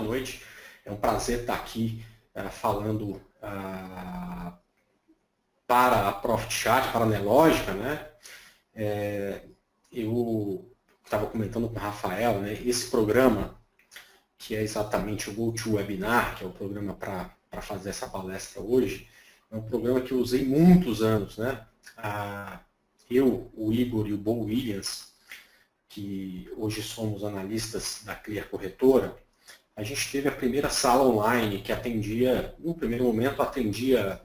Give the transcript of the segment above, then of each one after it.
boa noite. É um prazer estar aqui falando para a Profit Chart, para a Nelogica, né? Eu estava comentando com o Rafael, né? Esse programa, que é exatamente o GoToWebinar, que é o programa para fazer essa palestra hoje, é um programa que eu usei muitos anos, né? Eu, o Igor e o Bo Williams, que hoje somos analistas da Clear Corretora, a gente teve a primeira sala online que atendia, no primeiro momento, atendia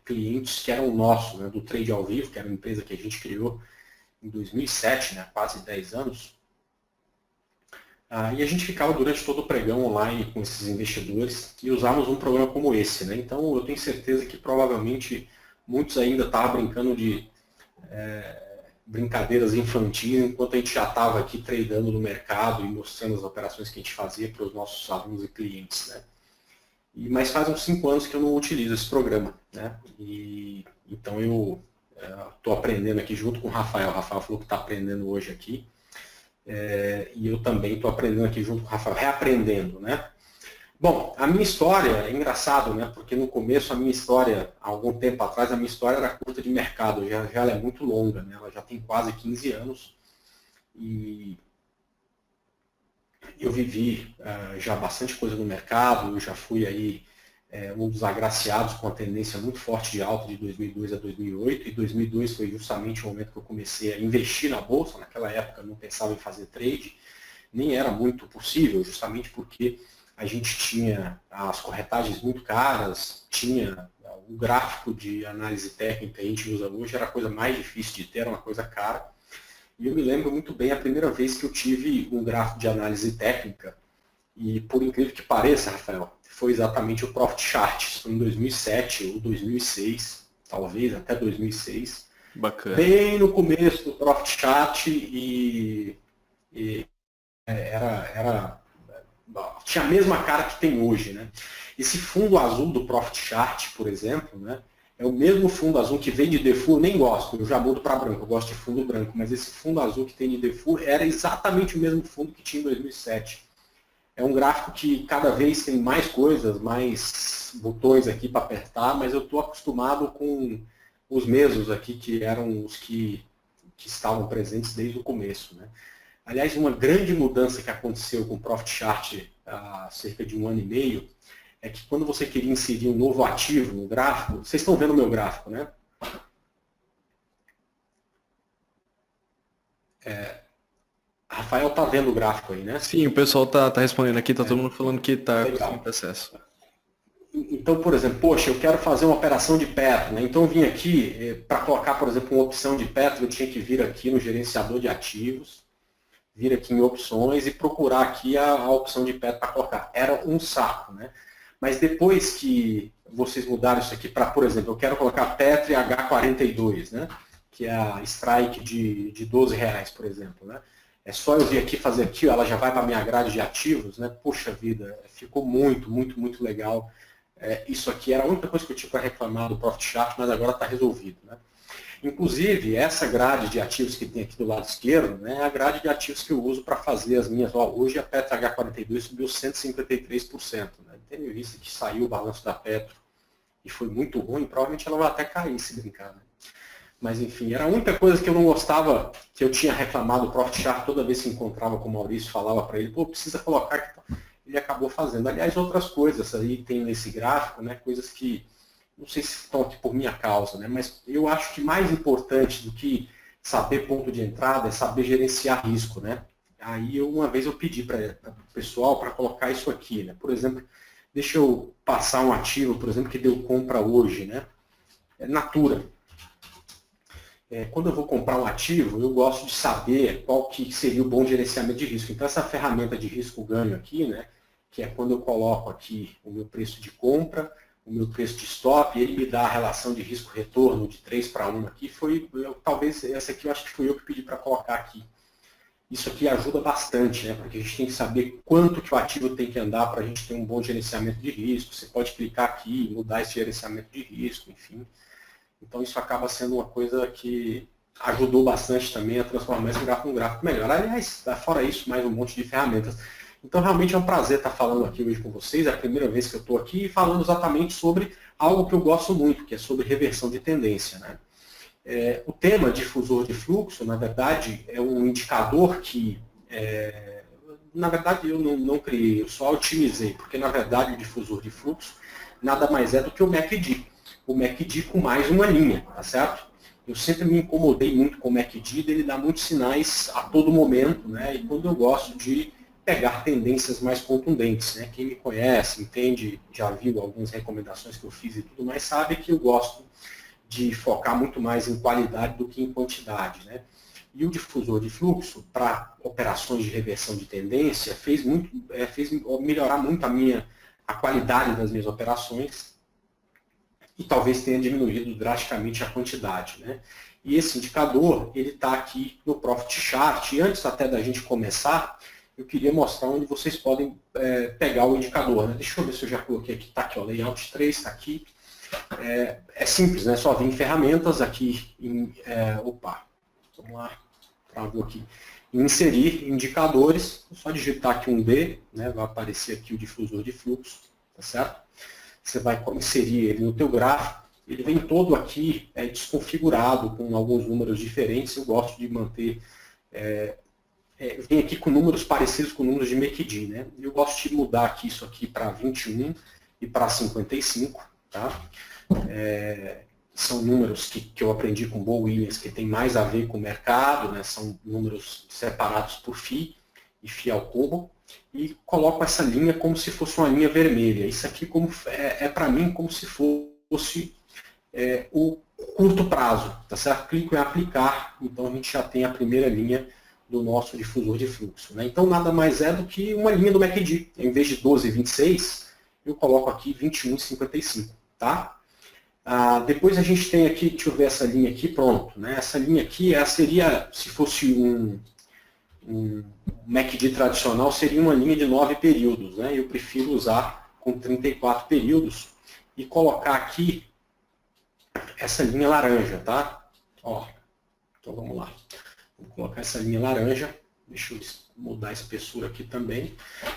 clientes que eram nossos, né, do Trade ao Vivo, que era uma empresa que a gente criou em 2007, né, quase 10 anos. E a gente ficava durante todo o pregão online com esses investidores e usávamos um programa como esse, né? Então eu tenho certeza que provavelmente muitos ainda estavam brincando de brincadeiras infantis, enquanto a gente já estava aqui tradando no mercado e mostrando as operações que a gente fazia para os nossos alunos e clientes, né? Mas faz uns 5 anos que eu não utilizo esse programa, né? Então eu estou aprendendo aqui junto com o Rafael. O Rafael falou que está aprendendo hoje aqui. E eu também estou aprendendo aqui junto com o Rafael, reaprendendo, né? Bom, a minha história é engraçado, né? Porque no começo a minha história, há algum tempo atrás, a minha história era curta de mercado, já ela é muito longa, né? Ela já tem quase 15 anos e eu vivi já bastante coisa no mercado, eu já fui aí um dos agraciados com a tendência muito forte de alta de 2002 a 2008, e 2002 foi justamente o momento que eu comecei a investir na bolsa. Naquela época eu não pensava em fazer trade, nem era muito possível, justamente porque a gente tinha as corretagens muito caras, tinha o gráfico de análise técnica que a gente usa hoje, era a coisa mais difícil de ter, era uma coisa cara. E eu me lembro muito bem a primeira vez que eu tive um gráfico de análise técnica, e por incrível que pareça, Rafael, foi exatamente o Profit Chart. Isso foi em 2007 ou 2006, talvez até 2006. Bacana. Bem no começo do Profit Chart tinha a mesma cara que tem hoje, né? Esse fundo azul do Profit Chart, por exemplo, né, é o mesmo fundo azul que vem de default. Eu nem gosto, eu já mudo para branco, eu gosto de fundo branco, mas esse fundo azul que tem de default era exatamente o mesmo fundo que tinha em 2007. É um gráfico que cada vez tem mais coisas, mais botões aqui para apertar, mas eu estou acostumado com os mesmos aqui, que eram os que estavam presentes desde o começo, né? Aliás, uma grande mudança que aconteceu com o Profit Chart há cerca de 1 ano e meio é que quando você queria inserir um novo ativo no gráfico, vocês estão vendo o meu gráfico, né? Rafael está vendo o gráfico aí, né? Sim, o pessoal tá respondendo aqui, tá todo mundo falando que tá conseguindo acesso. Então, por exemplo, poxa, eu quero fazer uma operação de Petro, né? Então eu vim aqui, para colocar, por exemplo, uma opção de Petro, eu tinha que vir aqui no gerenciador de ativos, vir aqui em opções e procurar aqui a opção de Petro para colocar. Era um saco, né? Mas depois que vocês mudaram isso aqui para, por exemplo, eu quero colocar Petro e H42, né? Que é a strike de R$12, por exemplo, né? É só eu vir aqui fazer aqui, ela já vai para a minha grade de ativos, né? Puxa vida, ficou muito, muito, muito legal. Isso aqui era a única coisa que eu tinha para reclamar do Profit Chart, mas agora está resolvido, né? Inclusive, essa grade de ativos que tem aqui do lado esquerdo, né, é a grade de ativos que eu uso para fazer as minhas. Hoje a Petro H42 subiu 153%. Né? Tendo visto que saiu o balanço da Petro e foi muito ruim, provavelmente ela vai até cair se brincar. Né? Mas enfim, era a única coisa que eu não gostava, que eu tinha reclamado do Profit Chart toda vez que encontrava com o Maurício, falava para ele, pô, precisa colocar aqui. Ele acabou fazendo. Aliás, outras coisas aí tem nesse gráfico, né, coisas que não sei se estão aqui por minha causa, né, mas eu acho que mais importante do que saber ponto de entrada é saber gerenciar risco. Né? Aí uma vez eu pedi para o pessoal para colocar isso aqui. Né? Por exemplo, deixa eu passar um ativo, por exemplo, que deu compra hoje. Né? Natura. Quando eu vou comprar um ativo, eu gosto de saber qual que seria o bom gerenciamento de risco. Então, essa ferramenta de risco-ganho aqui, né, que é quando eu coloco aqui o meu preço de compra, o meu preço de stop, e ele me dá a relação de risco-retorno de 3:1 aqui, talvez essa aqui eu acho que fui eu que pedi para colocar aqui. Isso aqui ajuda bastante, né, porque a gente tem que saber quanto que o ativo tem que andar para a gente ter um bom gerenciamento de risco. Você pode clicar aqui e mudar esse gerenciamento de risco, enfim. Então isso acaba sendo uma coisa que ajudou bastante também a transformar esse gráfico num gráfico melhor. Aliás, fora isso, mais um monte de ferramentas. Então, realmente é um prazer estar falando aqui hoje com vocês. É a primeira vez que eu estou aqui falando exatamente sobre algo que eu gosto muito, que é sobre reversão de tendência, né? O tema difusor de fluxo, na verdade, é um indicador que, na verdade, eu não criei, eu só otimizei, porque, na verdade, o difusor de fluxo nada mais é do que o MACD. O MACD com mais uma linha, tá certo? Eu sempre me incomodei muito com o MACD, ele dá muitos sinais a todo momento, né? E quando eu gosto de pegar tendências mais contundentes, né? Quem me conhece, entende, já viu algumas recomendações que eu fiz e tudo mais, sabe que eu gosto de focar muito mais em qualidade do que em quantidade, né? E o difusor de fluxo, para operações de reversão de tendência, fez melhorar muito a qualidade das minhas operações e talvez tenha diminuído drasticamente a quantidade, né? E esse indicador, ele está aqui no Profit Chart. E antes até da gente começar, eu queria mostrar onde vocês podem pegar o indicador, né? Deixa eu ver se eu já coloquei aqui. Está aqui, ó, Layout 3, está aqui. É simples, né? Só vir em ferramentas aqui. Opa, vamos lá, travou aqui. Inserir indicadores, só digitar aqui um D, né? Vai aparecer aqui o difusor de fluxo, tá certo? Você vai inserir ele no teu gráfico, ele vem todo aqui desconfigurado, com alguns números diferentes. Eu gosto de manter, vem aqui com números parecidos com números de MACD, né? Eu gosto de mudar aqui isso aqui para 21 e para 55, tá? São números que eu aprendi com Bo Williams, que tem mais a ver com o mercado, né? São números separados por FI e FI ao cubo, e coloco essa linha como se fosse uma linha vermelha. Isso aqui para mim como se fosse o curto prazo, tá certo? Clico em aplicar, então a gente já tem a primeira linha do nosso difusor de fluxo, né? Então nada mais é do que uma linha do MACD. Em vez de 12,26, eu coloco aqui 21,55, tá? Depois a gente tem aqui, deixa eu ver essa linha aqui, pronto, né? Essa linha aqui seria, se fosse um MACD tradicional, seria uma linha de 9 períodos, né? Eu prefiro usar com 34 períodos e colocar aqui essa linha laranja, tá? Ó, então vamos lá. Vou colocar essa linha laranja, deixa eu mudar a espessura aqui também.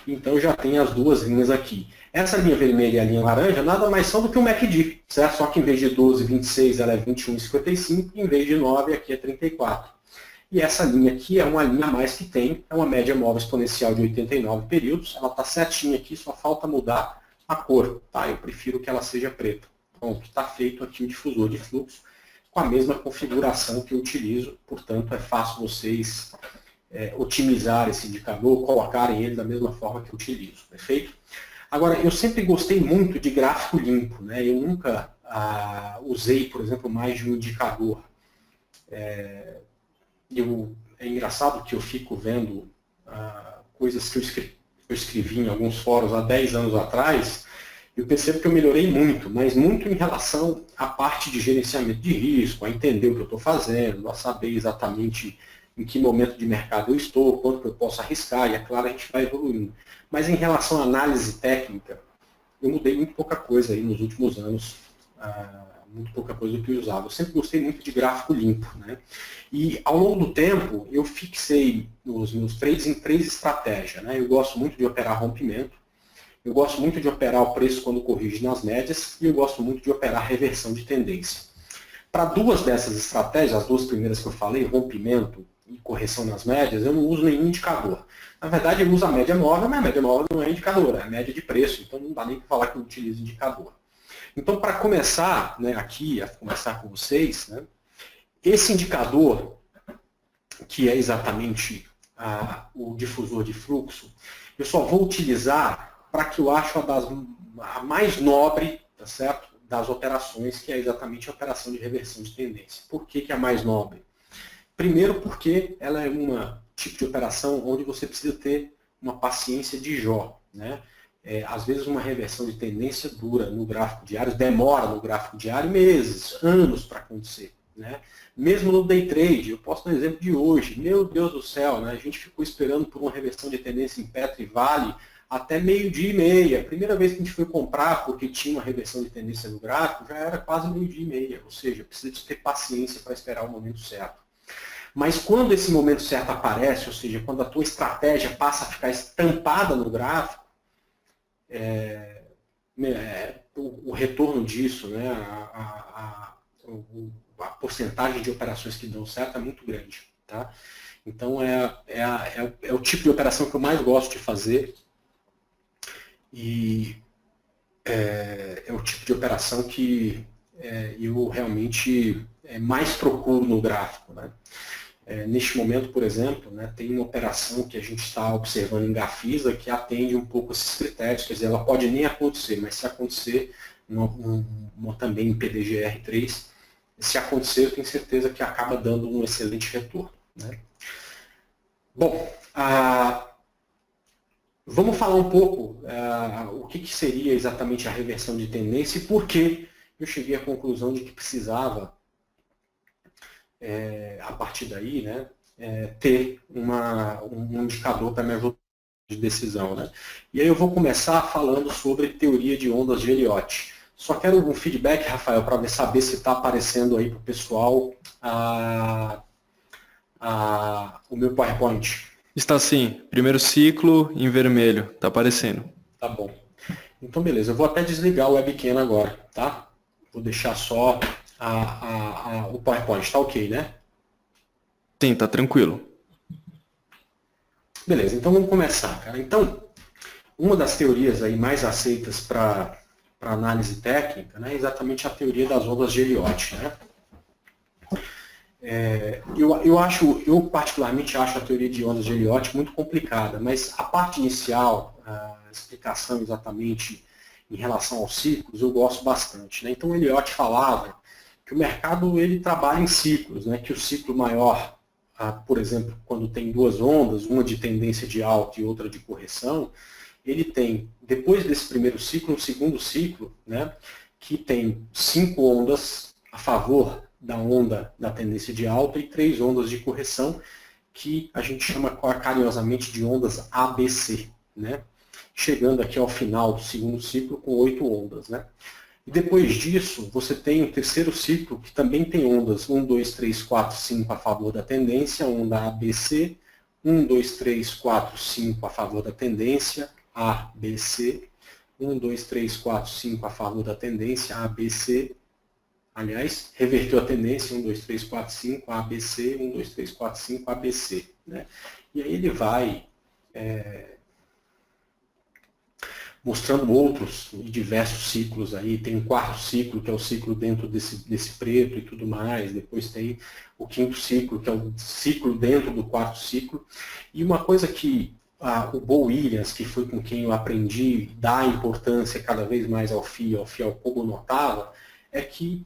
Então já tem as duas linhas aqui. Essa linha vermelha e a linha laranja nada mais são do que um MACD, certo? Só que em vez de 12,26 ela é 21,55, e em vez de 9 aqui é 34. E essa linha aqui é uma linha a mais que tem, é uma média móvel exponencial de 89 períodos, ela está certinha aqui, só falta mudar a cor, tá? Eu prefiro que ela seja preta. Pronto, está feito aqui o difusor de fluxo, com a mesma configuração que eu utilizo, portanto é fácil vocês otimizar esse indicador, colocarem ele da mesma forma que eu utilizo, perfeito? Agora, eu sempre gostei muito de gráfico limpo, né? Eu nunca usei, por exemplo, mais de um indicador. É engraçado que eu fico vendo coisas que eu escrevi em alguns fóruns há 10 anos atrás. Eu percebo que eu melhorei muito, mas muito em relação à parte de gerenciamento de risco, a entender o que eu estou fazendo, a saber exatamente em que momento de mercado eu estou, quanto que eu posso arriscar, e é claro, a gente vai evoluindo. Mas em relação à análise técnica, eu mudei muito pouca coisa aí nos últimos anos, muito pouca coisa do que eu usava. Eu sempre gostei muito de gráfico limpo, né? E ao longo do tempo, eu fixei os meus trades em 3 estratégias, né? Eu gosto muito de operar rompimento, eu gosto muito de operar o preço quando corrige nas médias, e eu gosto muito de operar reversão de tendência. Para 2 dessas estratégias, as 2 primeiras que eu falei, rompimento e correção nas médias, eu não uso nenhum indicador. Na verdade, eu uso a média móvel, mas a média móvel não é indicador, é a média de preço, então não dá nem para falar que eu utilizo indicador. Então, para começar, né, aqui, a conversar com vocês, né, esse indicador, que é exatamente o difusor de fluxo, eu só vou utilizar para que eu acho a mais nobre, tá certo, das operações, que é exatamente a operação de reversão de tendência. Por que é a mais nobre? Primeiro porque ela é um tipo de operação onde você precisa ter uma paciência de Jó, né? Às vezes uma reversão de tendência dura no gráfico diário, demora no gráfico diário meses, anos para acontecer, né? Mesmo no day trade, eu posso dar um exemplo de hoje, meu Deus do céu, né? A gente ficou esperando por uma reversão de tendência em Petro e Vale até 12:30. A primeira vez que a gente foi comprar, porque tinha uma reversão de tendência no gráfico, já era quase 12:30, ou seja, precisa de ter paciência para esperar o momento certo. Mas quando esse momento certo aparece, ou seja, quando a tua estratégia passa a ficar estampada no gráfico, o retorno disso, né, a porcentagem de operações que dão certo é muito grande. Tá? Então é o tipo de operação que eu mais gosto de fazer e é o tipo de operação que eu realmente mais procuro no gráfico. Né? Neste momento, por exemplo, né, tem uma operação que a gente está observando em Gafisa que atende um pouco esses critérios, quer dizer, ela pode nem acontecer, mas se acontecer, também em PDGR3, se acontecer, eu tenho certeza que acaba dando um excelente retorno. Né? Bom, vamos falar um pouco o que seria exatamente a reversão de tendência e por que eu cheguei à conclusão de que precisava, a partir daí, né, ter um indicador para me ajudar de decisão. Né? E aí eu vou começar falando sobre teoria de ondas de Elliott. Só quero um feedback, Rafael, para saber se está aparecendo aí para o pessoal o meu PowerPoint. Está sim. Primeiro ciclo em vermelho. Está aparecendo. Tá bom. Então, beleza. Eu vou até desligar o webcam agora, tá? Vou deixar só o PowerPoint. Tá ok, né? Sim, está tranquilo. Beleza. Então, vamos começar, cara. Então, uma das teorias aí mais aceitas para análise técnica, né, é exatamente a teoria das ondas de Elliott, né? Eu particularmente acho a teoria de ondas de Elliott muito complicada, mas a parte inicial, a explicação exatamente em relação aos ciclos, eu gosto bastante. Né? Então, Elliott falava que o mercado ele trabalha em ciclos, né? Que o ciclo maior, por exemplo, quando tem duas ondas, uma de tendência de alta e outra de correção, ele tem, depois desse primeiro ciclo, um segundo ciclo, né? Que tem 5 ondas a favor da onda da tendência de alta e 3 ondas de correção, que a gente chama carinhosamente de ondas ABC, né? Chegando aqui ao final do segundo ciclo com 8 ondas. Né? E depois disso, você tem o terceiro ciclo, que também tem ondas 1, 2, 3, 4, 5 a favor da tendência, onda ABC, 1, 2, 3, 4, 5 a favor da tendência, ABC, 1, 2, 3, 4, 5 a favor da tendência, ABC, aliás, reverteu a tendência, 1, 2, 3, 4, 5, ABC, 1, 2, 3, 4, 5, ABC. Né? E aí ele vai mostrando outros e diversos ciclos aí. Tem um quarto ciclo, que é o ciclo dentro desse preto e tudo mais. Depois tem o quinto ciclo, que é o ciclo dentro do quarto ciclo. E uma coisa que o Bo Williams, que foi com quem eu aprendi a dar importância cada vez mais ao cubo, notava, é que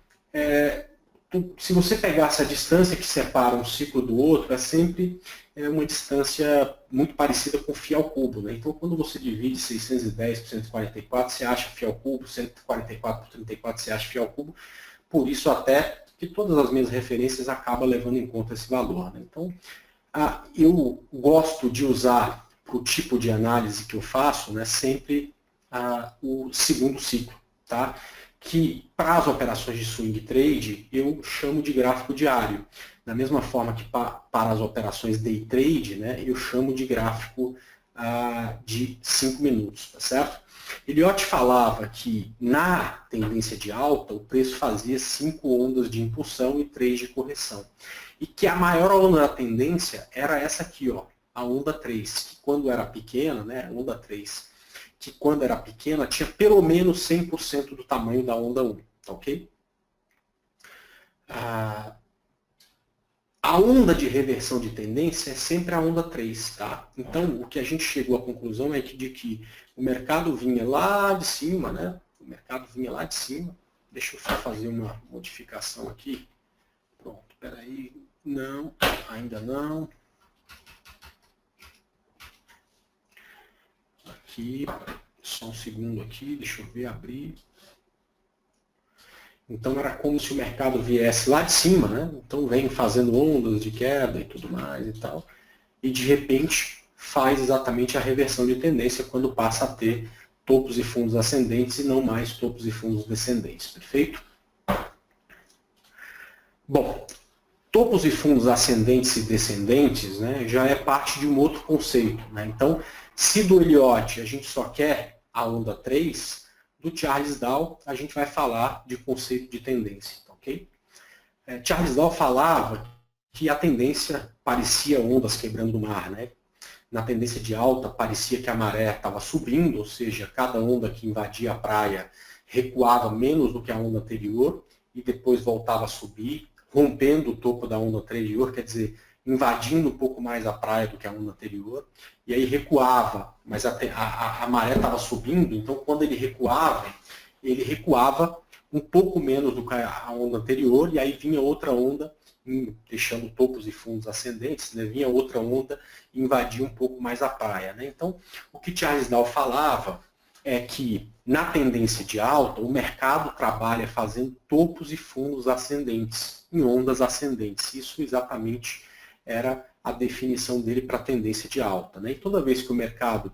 se você pegasse a distância que separa um ciclo do outro, é sempre uma distância muito parecida com φ ao cubo. Né? Então, quando você divide 610 por 144, você acha φ ao cubo, 144 por 34, você acha φ ao cubo. Por isso, até que todas as minhas referências acabam levando em conta esse valor. Né? Então, eu gosto de usar para o tipo de análise que eu faço, né, sempre o segundo ciclo. Tá? Que para as operações de swing trade eu chamo de gráfico diário. Da mesma forma que para as operações day trade, né, eu chamo de gráfico de 5 minutos, tá certo? Elliott falava que na tendência de alta o preço fazia 5 ondas de impulsão e 3 de correção. E que a maior onda da tendência era essa aqui, ó, a onda 3, que quando era pequena, né, a onda 3, que quando era pequena tinha pelo menos 100% do tamanho da onda 1, tá ok? A onda de reversão de tendência é sempre a onda 3, tá? Então, o que a gente chegou à conclusão é de que o mercado vinha lá de cima, né? O mercado vinha lá de cima. Deixa eu só fazer uma modificação aqui. Pronto, peraí. Não, ainda não. Aqui, só um segundo aqui, deixa eu ver, abrir. Então era como se o mercado viesse lá de cima, né? Então vem fazendo ondas de queda e tudo mais e tal. E de repente faz exatamente a reversão de tendência quando passa a ter topos e fundos ascendentes e não mais topos e fundos descendentes. Perfeito? Bom, topos e fundos ascendentes e descendentes, né, já é parte de um outro conceito. Né? Então, se do Elliott a gente só quer a onda 3, do Charles Dow a gente vai falar de conceito de tendência. Ok? Charles Dow falava que a tendência parecia ondas quebrando o mar. Né? Na tendência de alta parecia que a maré estava subindo, ou seja, cada onda que invadia a praia recuava menos do que a onda anterior e depois voltava a subir, rompendo o topo da onda anterior, quer dizer, invadindo um pouco mais a praia do que a onda anterior, e aí recuava, mas a maré estava subindo, então quando ele recuava um pouco menos do que a onda anterior, e aí vinha outra onda, deixando topos e fundos ascendentes, né? Vinha outra onda e invadia um pouco mais a praia. Né? Então, o que Charles Dow falava é que, na tendência de alta, o mercado trabalha fazendo topos e fundos ascendentes, em ondas ascendentes. Isso exatamente era a definição dele para a tendência de alta. Né? E toda vez que o mercado,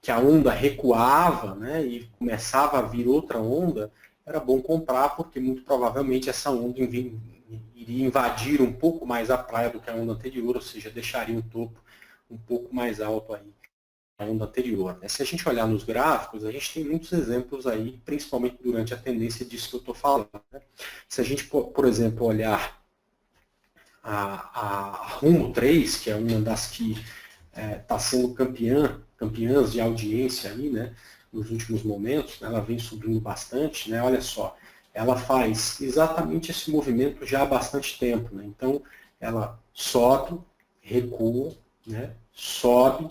que a onda recuava, né, e começava a vir outra onda, era bom comprar, porque muito provavelmente essa onda iria invadir um pouco mais a praia do que a onda anterior, ou seja, deixaria um topo um pouco mais alto aí da onda anterior. Né? Se a gente olhar nos gráficos, a gente tem muitos exemplos aí, principalmente durante a tendência disso que eu estou falando. Né? Se a gente, por exemplo, olhar a Rumo 3, que é uma das que está sendo campeãs de audiência aí, né, nos últimos momentos, né, ela vem subindo bastante, né, olha só, ela faz exatamente esse movimento já há bastante tempo. Né? Então, ela sobe, recua, né, sobe,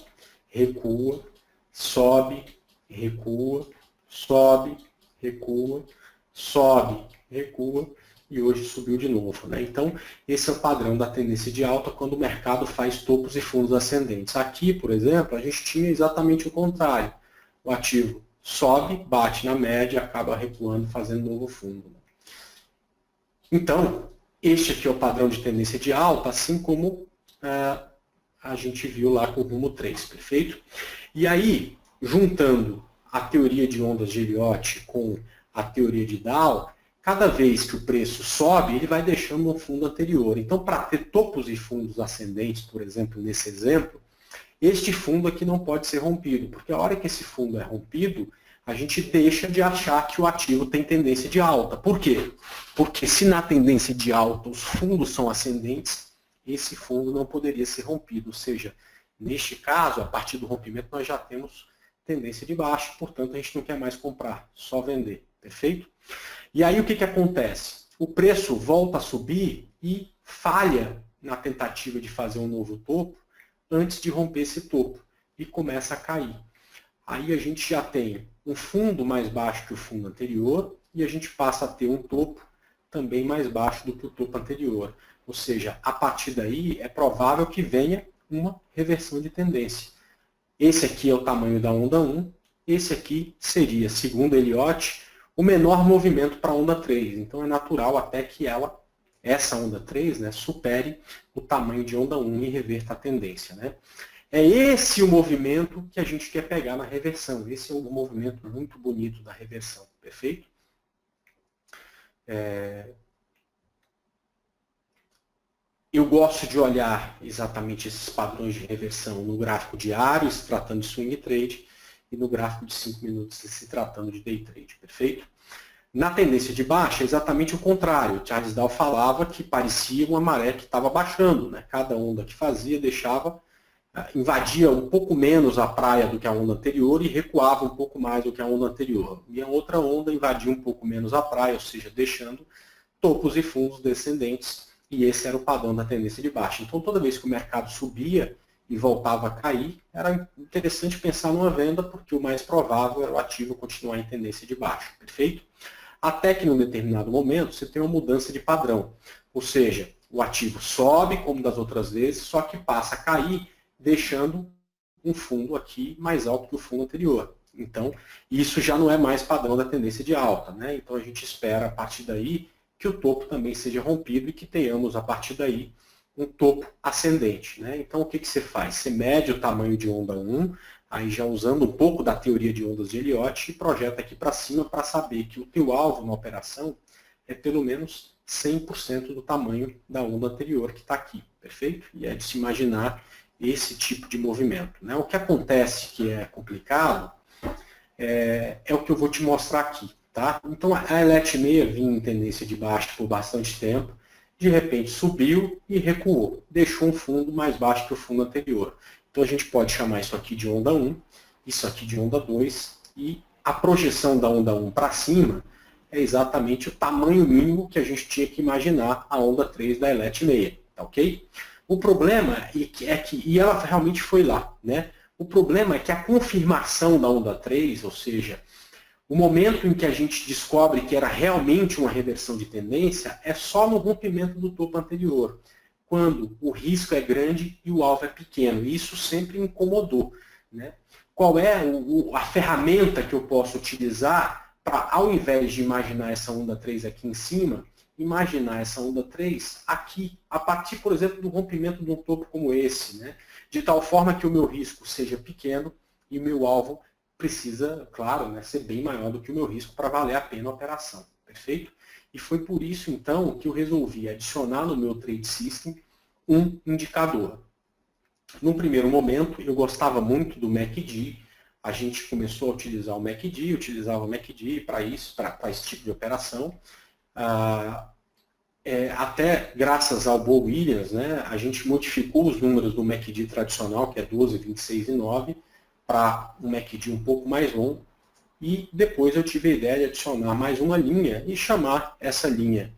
recua, sobe, recua, sobe, recua, sobe, recua, e hoje subiu de novo. Né? Então, esse é o padrão da tendência de alta quando o mercado faz topos e fundos ascendentes. Aqui, por exemplo, a gente tinha exatamente o contrário. O ativo sobe, bate na média, acaba recuando, fazendo novo fundo. Então, este aqui é o padrão de tendência de alta, assim como a gente viu lá com o Rumo 3, perfeito? E aí, juntando a teoria de ondas de Elliott com a teoria de Dow, cada vez que o preço sobe, ele vai deixando um fundo anterior. Então, para ter topos e fundos ascendentes, por exemplo, nesse exemplo, este fundo aqui não pode ser rompido, porque a hora que esse fundo é rompido, a gente deixa de achar que o ativo tem tendência de alta. Por quê? Porque se na tendência de alta os fundos são ascendentes, esse fundo não poderia ser rompido. Ou seja, neste caso, a partir do rompimento, nós já temos tendência de baixa, portanto, a gente não quer mais comprar, só vender. Perfeito? E aí o que acontece? O preço volta a subir e falha na tentativa de fazer um novo topo antes de romper esse topo e começa a cair. Aí a gente já tem um fundo mais baixo que o fundo anterior e a gente passa a ter um topo também mais baixo do que o topo anterior. Ou seja, a partir daí é provável que venha uma reversão de tendência. Esse aqui é o tamanho da onda 1, esse aqui seria, segundo Elliott, o menor movimento para a onda 3. Então é natural até que essa onda 3, né, supere o tamanho de onda 1 e reverta a tendência. Né? É esse o movimento que a gente quer pegar na reversão. Esse é um movimento muito bonito da reversão. Perfeito? Eu gosto de olhar exatamente esses padrões de reversão no gráfico diário, se tratando de swing trade, e no gráfico de 5 minutos, se tratando de day trade. Perfeito? Na tendência de baixa, é exatamente o contrário. Charles Dow falava que parecia uma maré que estava baixando. Né? Cada onda que fazia invadia um pouco menos a praia do que a onda anterior e recuava um pouco mais do que a onda anterior. E a outra onda invadia um pouco menos a praia, ou seja, deixando topos e fundos descendentes. E esse era o padrão da tendência de baixa. Então, toda vez que o mercado subia e voltava a cair, era interessante pensar numa venda, porque o mais provável era o ativo continuar em tendência de baixa. Perfeito? Até que, num determinado momento, você tem uma mudança de padrão. Ou seja, o ativo sobe, como das outras vezes, só que passa a cair, deixando um fundo aqui mais alto que o fundo anterior. Então, isso já não é mais padrão da tendência de alta. Né? Então, a gente espera, a partir daí, que o topo também seja rompido e que tenhamos, a partir daí, um topo ascendente. Né? Então, o que você faz? Você mede o tamanho de onda 1, aí já usando um pouco da teoria de ondas de Elliott, e projeta aqui para cima para saber que o teu alvo na operação é pelo menos 100% do tamanho da onda anterior que está aqui, perfeito? E é de se imaginar esse tipo de movimento, né? O que acontece que é complicado é o que eu vou te mostrar aqui, tá? Então a LET6 vinha em tendência de baixa por bastante tempo, de repente subiu e recuou, deixou um fundo mais baixo que o fundo anterior. Então a gente pode chamar isso aqui de onda 1, isso aqui de onda 2, e a projeção da onda 1 para cima é exatamente o tamanho mínimo que a gente tinha que imaginar a onda 3 da LET6, tá ok? O problema é que, e ela realmente foi lá, né? O problema é que a confirmação da onda 3, ou seja, o momento em que a gente descobre que era realmente uma reversão de tendência, é só no rompimento do topo anterior, quando o risco é grande e o alvo é pequeno. E isso sempre me incomodou, né? Qual é a ferramenta que eu posso utilizar para, ao invés de imaginar essa onda 3 aqui em cima, imaginar essa onda 3 aqui, a partir, por exemplo, do rompimento de um topo como esse, né? De tal forma que o meu risco seja pequeno e o meu alvo precisa, claro, né, ser bem maior do que o meu risco para valer a pena a operação, perfeito? E foi por isso, então, que eu resolvi adicionar no meu Trade System um indicador. Num primeiro momento, eu gostava muito do MACD, a gente começou a utilizar o MACD, utilizava o MACD para isso, para esse tipo de operação. Até graças ao Bo Williams, né, a gente modificou os números do MACD tradicional, que é 12, 26 e 9, para um MACD um pouco mais longo, e depois eu tive a ideia de adicionar mais uma linha e chamar essa linha,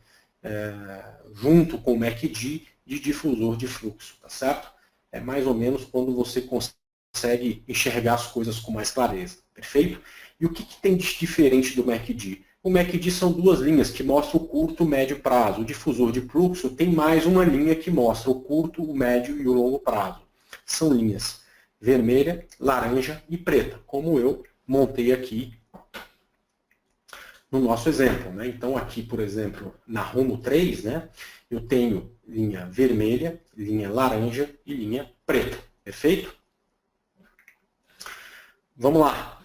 junto com o MACD, de difusor de fluxo, tá certo? É mais ou menos quando você consegue enxergar as coisas com mais clareza, perfeito? E o que tem de diferente do MACD? O MACD são duas linhas que mostram o curto e o médio prazo. O difusor de fluxo tem mais uma linha que mostra o curto, o médio e o longo prazo. São linhas vermelha, laranja e preta, como eu montei aqui no nosso exemplo, né? Então aqui, por exemplo, na Rumo 3, né, eu tenho linha vermelha, linha laranja e linha preta, perfeito? Vamos lá.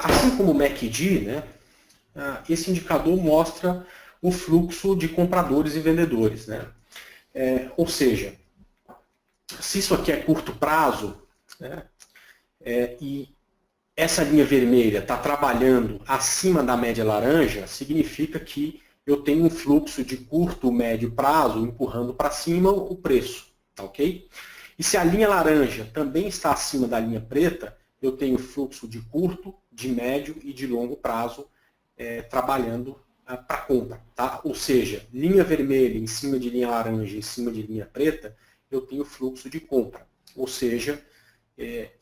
Assim como o MACD, né, esse indicador mostra o fluxo de compradores e vendedores, né? Ou seja, se isso aqui é curto prazo, né, e essa linha vermelha está trabalhando acima da média laranja, significa que eu tenho um fluxo de curto, médio prazo empurrando para cima o preço, tá ok? E se a linha laranja também está acima da linha preta, eu tenho fluxo de curto, de médio e de longo prazo trabalhando para compra, tá? Ou seja, linha vermelha em cima de linha laranja, em cima de linha preta, eu tenho fluxo de compra. Ou seja,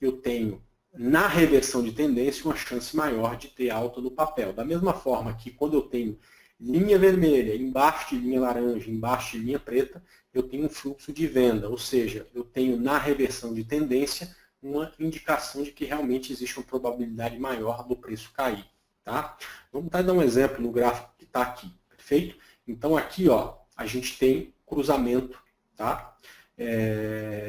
eu tenho, na reversão de tendência, uma chance maior de ter alta no papel. Da mesma forma que quando eu tenho linha vermelha embaixo de linha laranja, embaixo de linha preta, eu tenho um fluxo de venda. Ou seja, eu tenho, na reversão de tendência, uma indicação de que realmente existe uma probabilidade maior do preço cair. Tá? Vamos dar um exemplo no gráfico que está aqui, perfeito? Então aqui, ó, a gente tem cruzamento, tá?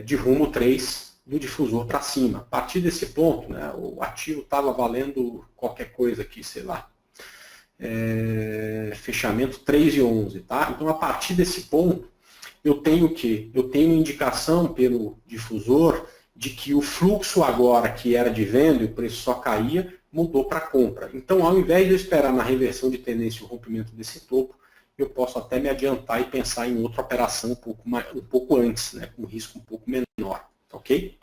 De Rumo 3 do difusor para cima. A partir desse ponto, né, o ativo estava valendo qualquer coisa aqui, sei lá. Fechamento 3,11, tá? Então a partir desse ponto, eu tenho o quê? Eu tenho indicação pelo difusor de que o fluxo agora que era de venda e o preço só caía, mudou para compra. Então, ao invés de eu esperar na reversão de tendência o rompimento desse topo, eu posso até me adiantar e pensar em outra operação um pouco antes, né, com risco um pouco menor. Ok?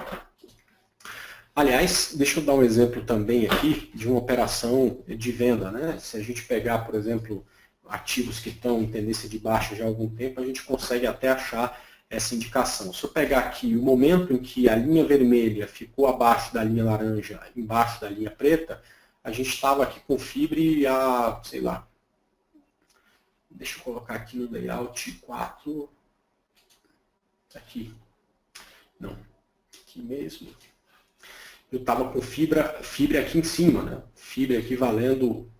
Aliás, deixa eu dar um exemplo também aqui de uma operação de venda. Né? Se a gente pegar, por exemplo, ativos que estão em tendência de baixa já há algum tempo, a gente consegue até achar essa indicação. Se eu pegar aqui o momento em que a linha vermelha ficou abaixo da linha laranja, embaixo da linha preta, a gente estava aqui com Fibre a, sei lá, deixa eu colocar aqui no layout 4, aqui, não, aqui mesmo. Eu estava com Fibre aqui em cima, né? Fibre aqui valendo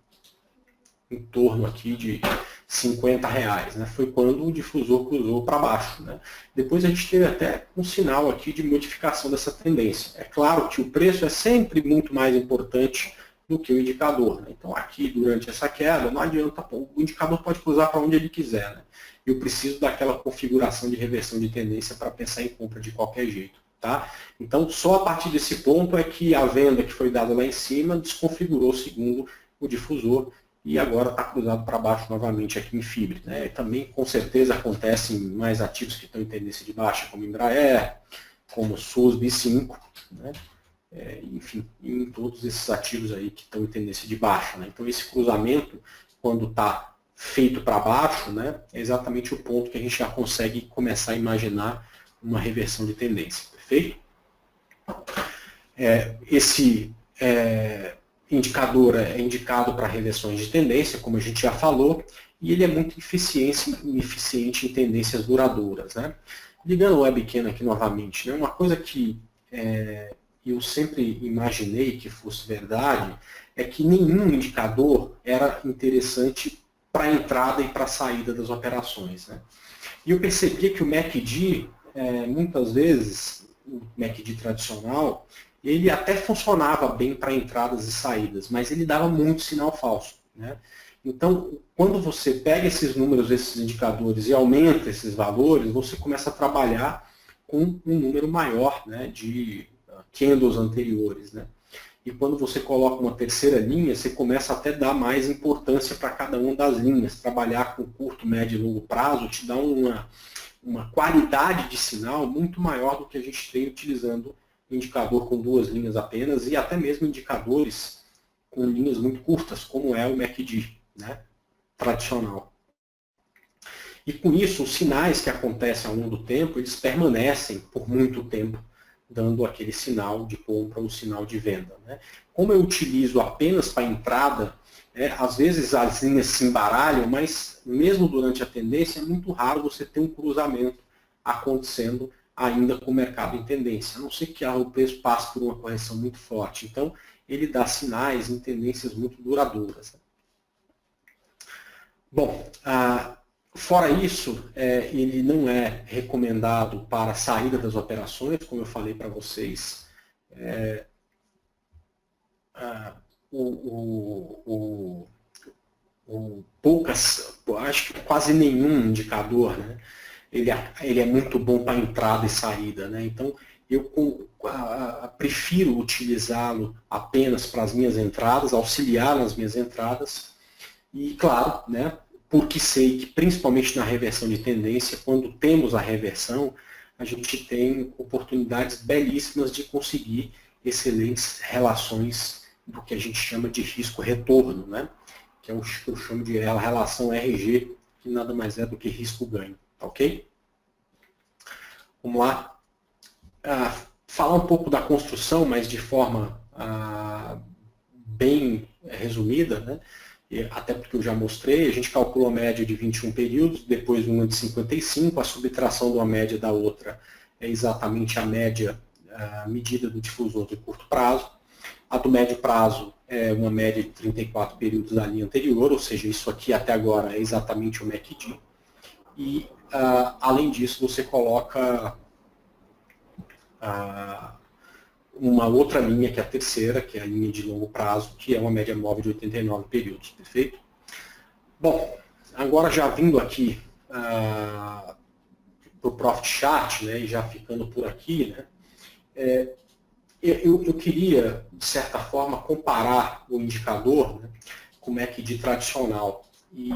em torno aqui de R$50, né? Foi quando o difusor cruzou para baixo, né? Depois a gente teve até um sinal aqui de modificação dessa tendência. É claro que o preço é sempre muito mais importante do que o indicador. Né? Então, aqui, durante essa queda, não adianta, o indicador pode cruzar para onde ele quiser. Né? Eu preciso daquela configuração de reversão de tendência para pensar em compra de qualquer jeito. Tá? Então, só a partir desse ponto é que a venda que foi dada lá em cima desconfigurou segundo o difusor e agora está cruzado para baixo novamente aqui em Fibre. Né? E também, com certeza, acontece em mais ativos que estão em tendência de baixa, como Embraer, como SUSB 5, né? Enfim, em todos esses ativos aí que estão em tendência de baixa. Né? Então, esse cruzamento, quando está feito para baixo, né, é exatamente o ponto que a gente já consegue começar a imaginar uma reversão de tendência. Perfeito? Esse indicador é indicado para reversões de tendência, como a gente já falou, e ele é muito eficiente em tendências duradouras. Né? Ligando o webcam aqui novamente, né, uma coisa que eu sempre imaginei que fosse verdade é que nenhum indicador era interessante para a entrada e para a saída das operações. Né? E eu percebia que o MACD, muitas vezes, o MACD tradicional, ele até funcionava bem para entradas e saídas, mas ele dava muito sinal falso. Né? Então, quando você pega esses números, esses indicadores e aumenta esses valores, você começa a trabalhar com um número maior, né, de candles anteriores. Né? E quando você coloca uma terceira linha, você começa até a dar mais importância para cada uma das linhas. Trabalhar com curto, médio e longo prazo te dá uma qualidade de sinal muito maior do que a gente tem utilizando indicador com duas linhas apenas e até mesmo indicadores com linhas muito curtas, como é o MACD, né, tradicional. E com isso, os sinais que acontecem ao longo do tempo, eles permanecem por muito tempo, dando aquele sinal de compra ou sinal de venda. Né? Como eu utilizo apenas para entrada, às vezes as linhas se embaralham, mas mesmo durante a tendência é muito raro você ter um cruzamento acontecendo ainda com o mercado em tendência, a não ser que o preço passe por uma correção muito forte. Então, ele dá sinais em tendências muito duradouras. Bom, fora isso, ele não é recomendado para a saída das operações, como eu falei para vocês. Acho que quase nenhum indicador, né? Ele é muito bom para entrada e saída. Né? Então, eu prefiro utilizá-lo apenas para as minhas entradas, auxiliar nas minhas entradas. E, claro, né, porque sei que, principalmente na reversão de tendência, quando temos a reversão, a gente tem oportunidades belíssimas de conseguir excelentes relações do que a gente chama de risco-retorno, né? Que é o que eu chamo de relação RG, que nada mais é do que risco-ganho. Ok? Vamos lá. Falar um pouco da construção, mas de forma bem resumida, né? Até porque eu já mostrei, a gente calcula a média de 21 períodos, depois uma de 55, a subtração de uma média da outra é exatamente a média, a medida do difusor de curto prazo. A do médio prazo é uma média de 34 períodos da linha anterior, ou seja, isso aqui até agora é exatamente o MACD. E, além disso, você coloca uma outra linha, que é a terceira, que é a linha de longo prazo, que é uma média móvel de 89 períodos, perfeito? Bom, agora já vindo aqui para o Profit Chart, né, e já ficando por aqui, né, eu queria, de certa forma, comparar o indicador, né, com o MACD tradicional e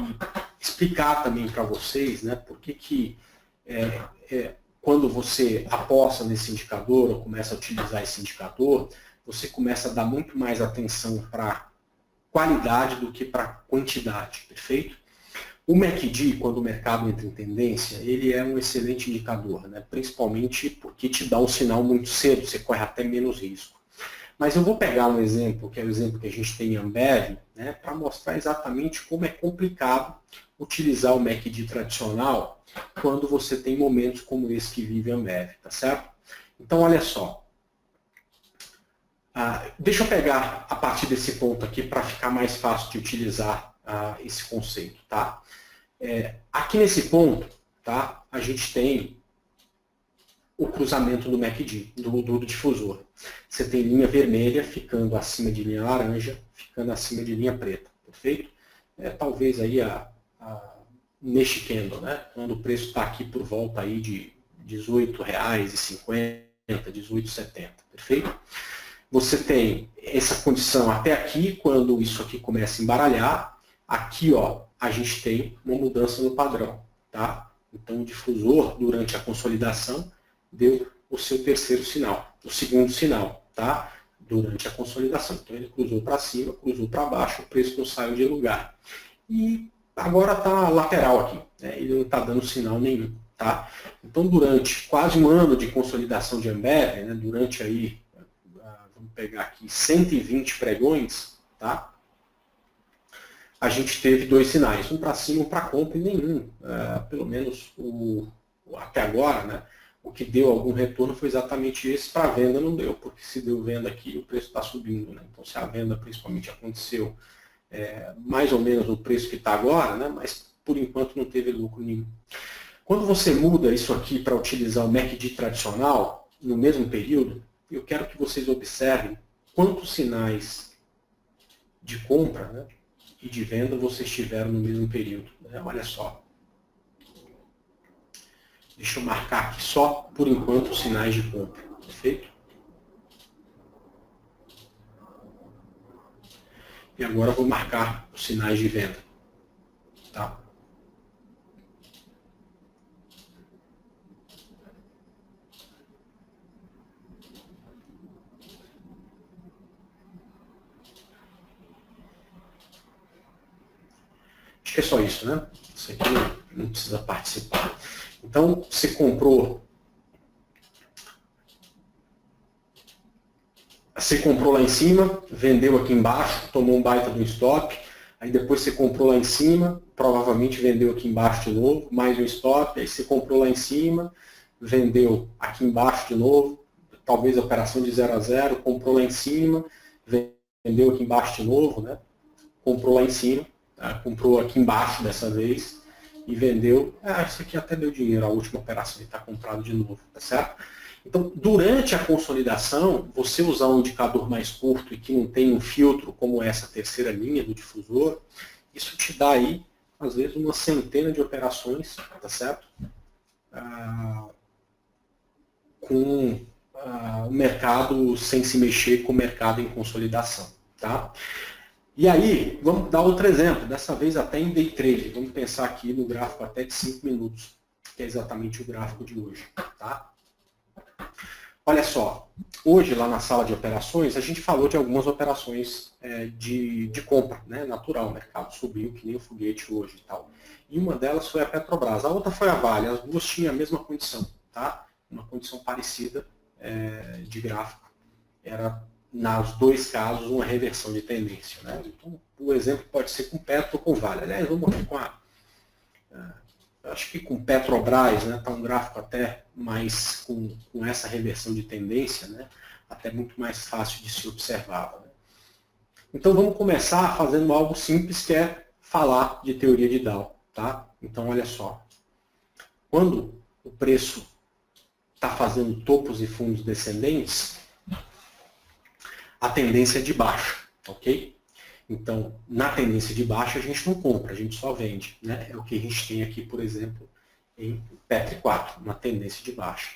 explicar também para vocês, né, por que quando você aposta nesse indicador ou começa a utilizar esse indicador, você começa a dar muito mais atenção para qualidade do que para quantidade, perfeito? O MACD, quando o mercado entra em tendência, ele é um excelente indicador, né? Principalmente porque te dá um sinal muito cedo, você corre até menos risco. Mas eu vou pegar um exemplo, que é o exemplo que a gente tem em Ambev, né, para mostrar exatamente como é complicado utilizar o MACD tradicional quando você tem momentos como esse que vive a Ambev, tá certo? Então, olha só. Deixa eu pegar a partir desse ponto aqui para ficar mais fácil de utilizar esse conceito, tá? Aqui nesse ponto, tá, a gente tem o cruzamento do MACD, do difusor. Você tem linha vermelha ficando acima de linha laranja, ficando acima de linha preta, perfeito? Talvez aí neste candle, né? Quando o preço está aqui por volta aí de R$ 18,50, R$ 18,70, perfeito? Você tem essa condição até aqui, quando isso aqui começa a embaralhar. Aqui, ó, a gente tem uma mudança no padrão, tá? Então, o difusor, durante a consolidação, deu o seu terceiro sinal, o segundo sinal, tá? Durante a consolidação. Então, ele cruzou para cima, cruzou para baixo, o preço não saiu de lugar. E agora está lateral aqui, né? Ele não está dando sinal nenhum, tá? Então, durante quase um ano de consolidação de Ambev, né? Durante aí, vamos pegar aqui 120 pregões, tá? A gente teve dois sinais, um para cima e um para compra e nenhum. Pelo menos até agora, né, o que deu algum retorno foi exatamente esse. Para a venda não deu, porque se deu venda aqui, o preço está subindo. Né? Então, se a venda principalmente aconteceu mais ou menos no preço que está agora, né, mas por enquanto não teve lucro nenhum. Quando você muda isso aqui para utilizar o MACD tradicional, no mesmo período, eu quero que vocês observem quantos sinais de compra, né, e de venda vocês tiveram no mesmo período. Né? Olha só. Deixa eu marcar aqui só, por enquanto, os sinais de compra. Perfeito? E agora eu vou marcar os sinais de venda. Tá? Acho que é só isso, né? Isso aqui não precisa participar. Então, você comprou lá em cima, vendeu aqui embaixo, tomou um baita do stop, aí depois você comprou lá em cima, provavelmente vendeu aqui embaixo de novo, mais um stop, aí você comprou lá em cima, vendeu aqui embaixo de novo, talvez a operação de 0 a 0, comprou lá em cima, vendeu aqui embaixo de novo, né? Comprou lá em cima, comprou aqui embaixo dessa vez e vendeu. Isso aqui até deu dinheiro, a última operação, ele está comprado de novo, tá certo? Então, durante a consolidação, você usar um indicador mais curto e que não tem um filtro como essa terceira linha do difusor, isso te dá aí, às vezes, uma centena de operações, tá certo? Com o mercado sem se mexer com o mercado em consolidação, tá? E aí, vamos dar outro exemplo, dessa vez até em day trade. Vamos pensar aqui no gráfico até de 5 minutos, que é exatamente o gráfico de hoje. Tá? Olha só, hoje lá na sala de operações, a gente falou de algumas operações de compra, né, natural. O mercado subiu que nem o foguete hoje e tal. E uma delas foi a Petrobras, a outra foi a Vale. As duas tinham a mesma condição, tá? Uma condição parecida de gráfico. Era, nos dois casos, uma reversão de tendência. Né? Então, o exemplo pode ser com Petro ou com Vale. Aliás, vamos aqui com acho que com Petrobras, né, está um gráfico até mais com essa reversão de tendência, né, até muito mais fácil de se observar. Né? Então vamos começar fazendo algo simples, que é falar de teoria de Dow. Tá? Então olha só, quando o preço está fazendo topos e fundos descendentes, a tendência é de baixa, ok? Então, na tendência de baixa, a gente não compra, a gente só vende. Né? É o que a gente tem aqui, por exemplo, em Petri 4, na tendência de baixa.